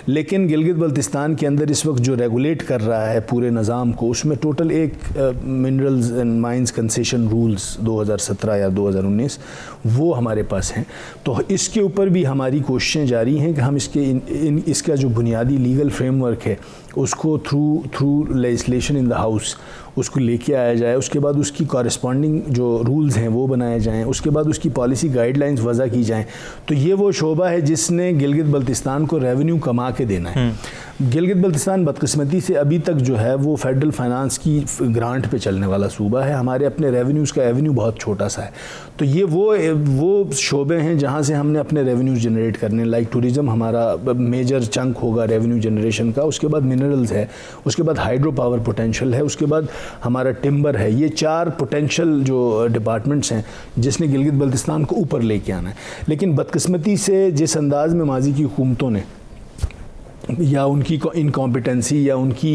Speaker 1: لیکن گلگت بلتستان کے اندر اس وقت جو ریگولیٹ کر رہا ہے پورے نظام کو, اس میں ٹوٹل ایک minerals and mines concession rules 2017 یا 2019 وہ ہمارے پاس ہیں. تو اس کے اوپر بھی ہماری کوششیں جاری ہیں کہ ہم اس کا جو بنیادی لیگل فریم ورک ہے اس کو through legislation in the house اس کو لے کے آیا جائے. اس کے بعد اس کی کارسپونڈنگ جو رولز ہیں وہ بنائے جائیں, اس کے بعد اس کی پالیسی گائیڈ لائنز وضع کی جائیں. تو یہ وہ شعبہ ہے جس نے گلگت بلتستان کو ریونیو کما کے دینا ہے. گلگت بلتستان بدقسمتی سے ابھی تک جو ہے وہ فیڈرل فائنانس کی گرانٹ پہ چلنے والا صوبہ ہے. ہمارے اپنے ریونیوز کا ایونیو بہت چھوٹا سا ہے. تو یہ وہ شعبے ہیں جہاں سے ہم نے اپنے ریونیوز جنریٹ کرنے, لائک ٹوریزم ہمارا میجر چنک ہوگا ریونیو جنریشن کا, اس کے بعد منرلز ہے, اس کے بعد ہائیڈرو پاور پوٹینشیل ہے, اس کے بعد ہمارا ٹمبر ہے. یہ 4 پوٹینشیل جو ڈپارٹمنٹس ہیں جس نے گلگت بلتستان کو اوپر لے کے آنا ہے. لیکن بدقسمتی سے جس انداز میں ماضی کی حکومتوں نے یا ان کی انکمپیٹنسی یا ان کی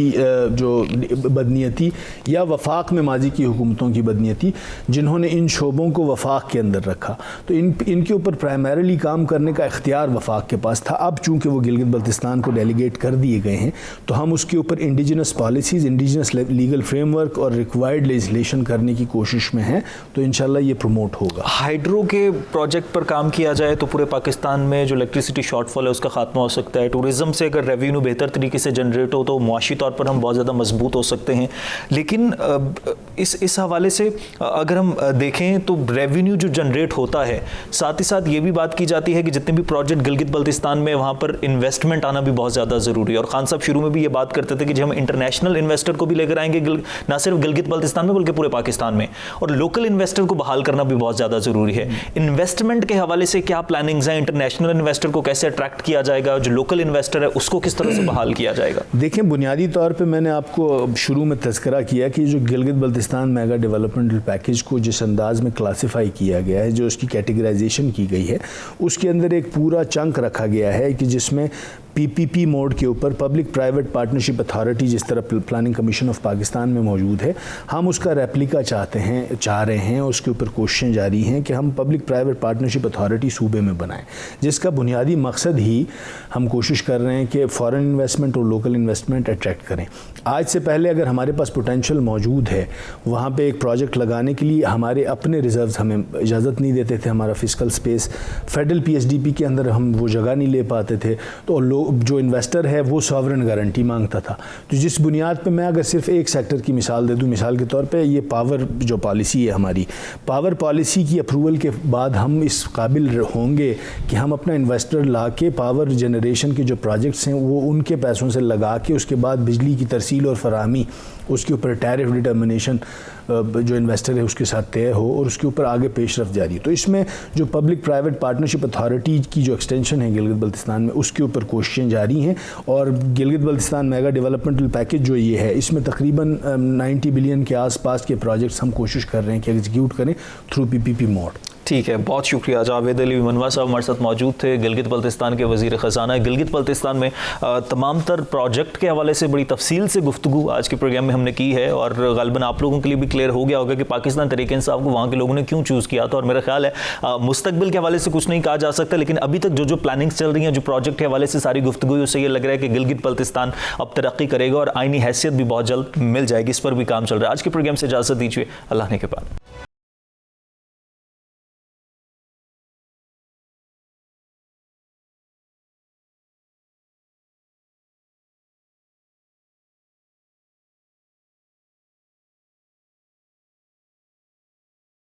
Speaker 1: جو بدنیتی یا وفاق میں ماضی کی حکومتوں کی بدنیتی, جنہوں نے ان شعبوں کو وفاق کے اندر رکھا, تو ان کے اوپر پرائمریلی کام کرنے کا اختیار وفاق کے پاس تھا. اب چونکہ وہ گلگت بلتستان کو ڈیلیگیٹ کر دیے گئے ہیں تو ہم اس کے اوپر indigenous policies, indigenous legal frame work اور ریکوائرڈ لیجسلیشن کرنے کی کوشش میں ہیں. تو انشاءاللہ یہ پروموٹ ہوگا.
Speaker 2: ہائیڈرو کے پروجیکٹ پر کام کیا جائے تو پورے پاکستان میں جو الیکٹریسٹی شارٹ فال ہے اس کا خاتمہ ہو سکتا ہے. ٹوریزم سے اگر ریونیو بہتر طریقے سے جنریٹ ہو تو معاشی طور پر ہم بہت زیادہ مضبوط ہو سکتے ہیں. لیکن اس حوالے سے اگر ہم دیکھیں تو ریونیو جو جنریٹ ہوتا ہے, ساتھ ہی ساتھ یہ بھی بات کی جاتی ہے کہ جتنے بھی پروجیکٹ گلگت بلتستان میں وہاں پر انویسٹمنٹ آنا بھی بہت زیادہ ضروری ہے. اور خان صاحب شروع میں بھی یہ بات کرتے تھے کہ ہم انٹرنیشنل انویسٹر کو بھی لے کر آئیں گے, نہ صرف گلگت بلتستان میں بلکہ پورے پاکستان میں, اور لوکل انویسٹر کو بحال کرنا بھی بہت زیادہ ضروری ہے. انویسٹمنٹ کے حوالے سے کیا پلاننگز ہیں؟ انٹرنیشنل انویسٹر کو کیسے اٹریکٹ کیا جائے گا, جو لوکل انویسٹر ہے اس کو کس طرح سے بحال کیا جائے گا؟
Speaker 1: دیکھیں, بنیادی طور پہ میں نے آپ کو شروع میں تذکرہ کیا کہ جو Gilgit Baltistan mega developmental package کو جس انداز میں کلاسیفائی کیا گیا ہے, جو اس کی کیٹیگرائزیشن کی گئی ہے, اس کے اندر ایک پورا چنک رکھا گیا ہے کہ جس میں پی پی پی موڈ کے اوپر پبلک پرائیویٹ پارٹنرشپ اتھارٹی جس طرح پلاننگ کمیشن آف پاکستان میں موجود ہے, ہم اس کا ریپلیکا چاہ رہے ہیں. اس کے اوپر کوششیں جاری ہیں کہ ہم پبلک پرائیویٹ پارٹنرشپ اتھارٹی صوبے میں بنائیں, جس کا بنیادی مقصد ہی ہم کوشش کر رہے ہیں کہ فارن انویسٹمنٹ اور لوکل انویسٹمنٹ اٹریکٹ کریں. آج سے پہلے اگر ہمارے پاس پوٹینشیل موجود ہے وہاں پہ ایک پروجیکٹ لگانے کے لیے ہمارے اپنے ریزروز ہمیں اجازت نہیں دیتے تھے, ہمارا fiscal space federal P S D P کے اندر ہم وہ جگہ نہیں لے پاتے تھے, تو جو انویسٹر ہے وہ ساورن گارنٹی مانگتا تھا. تو جس بنیاد پہ میں اگر صرف ایک سیکٹر کی مثال دے دوں, مثال کے طور پہ یہ پاور جو پالیسی ہے ہماری, پاور پالیسی کی اپروول کے بعد ہم اس قابل ہوں گے کہ ہم اپنا انویسٹر لا کے پاور جنریشن کے جو پروجیکٹس ہیں وہ ان کے پیسوں سے لگا کے اس کے بعد بجلی کی ترسیل اور فراہمی اس کے اوپر ٹیرف ڈٹرمنیشن جو انویسٹر ہے اس کے ساتھ طے ہو اور اس کے اوپر آگے پیش رفت جاری. تو اس میں جو پبلک پرائیویٹ پارٹنرشپ اتھارٹی کی جو ایکسٹینشن ہے گلگت بلتستان میں, اس کے اوپر کوششیں جاری ہیں. اور Gilgit Baltistan mega developmental package جو یہ ہے, اس میں تقریباً 90 بلین کے آس پاس کے پروجیکٹس ہم کوشش کر رہے ہیں کہ ایگزیکیوٹ کریں تھرو پی پی پی موڈ.
Speaker 2: ٹھیک ہے، بہت شکریہ. جاوید علی منوا صاحب ہمارے ساتھ موجود تھے، گلگت بلتستان کے وزیر خزانہ. گلگت بلتستان میں تمام تر پروجیکٹ کے حوالے سے بڑی تفصیل سے گفتگو آج کے پروگرام میں ہم نے کی ہے، اور غالباً آپ لوگوں کے لیے بھی کلیئر ہو گیا ہوگا کہ پاکستان تحریک انصاف کو وہاں کے لوگوں نے کیوں چوز کیا تھا. اور میرا خیال ہے مستقبل کے حوالے سے کچھ نہیں کہا جا سکتا، لیکن ابھی تک جو پلاننگز چل رہی ہیں، جو پروجیکٹ کے حوالے سے ساری گفتگو، اس سے یہ لگ رہا ہے کہ گلگت بلتستان اب ترقی کرے گا اور آئینی حیثیت بھی بہت جلد مل جائے گی. اس پر بھی کام چل رہا ہے. آج کے پروگرام سے اجازت دیجیے، اللہ نے کے بعد.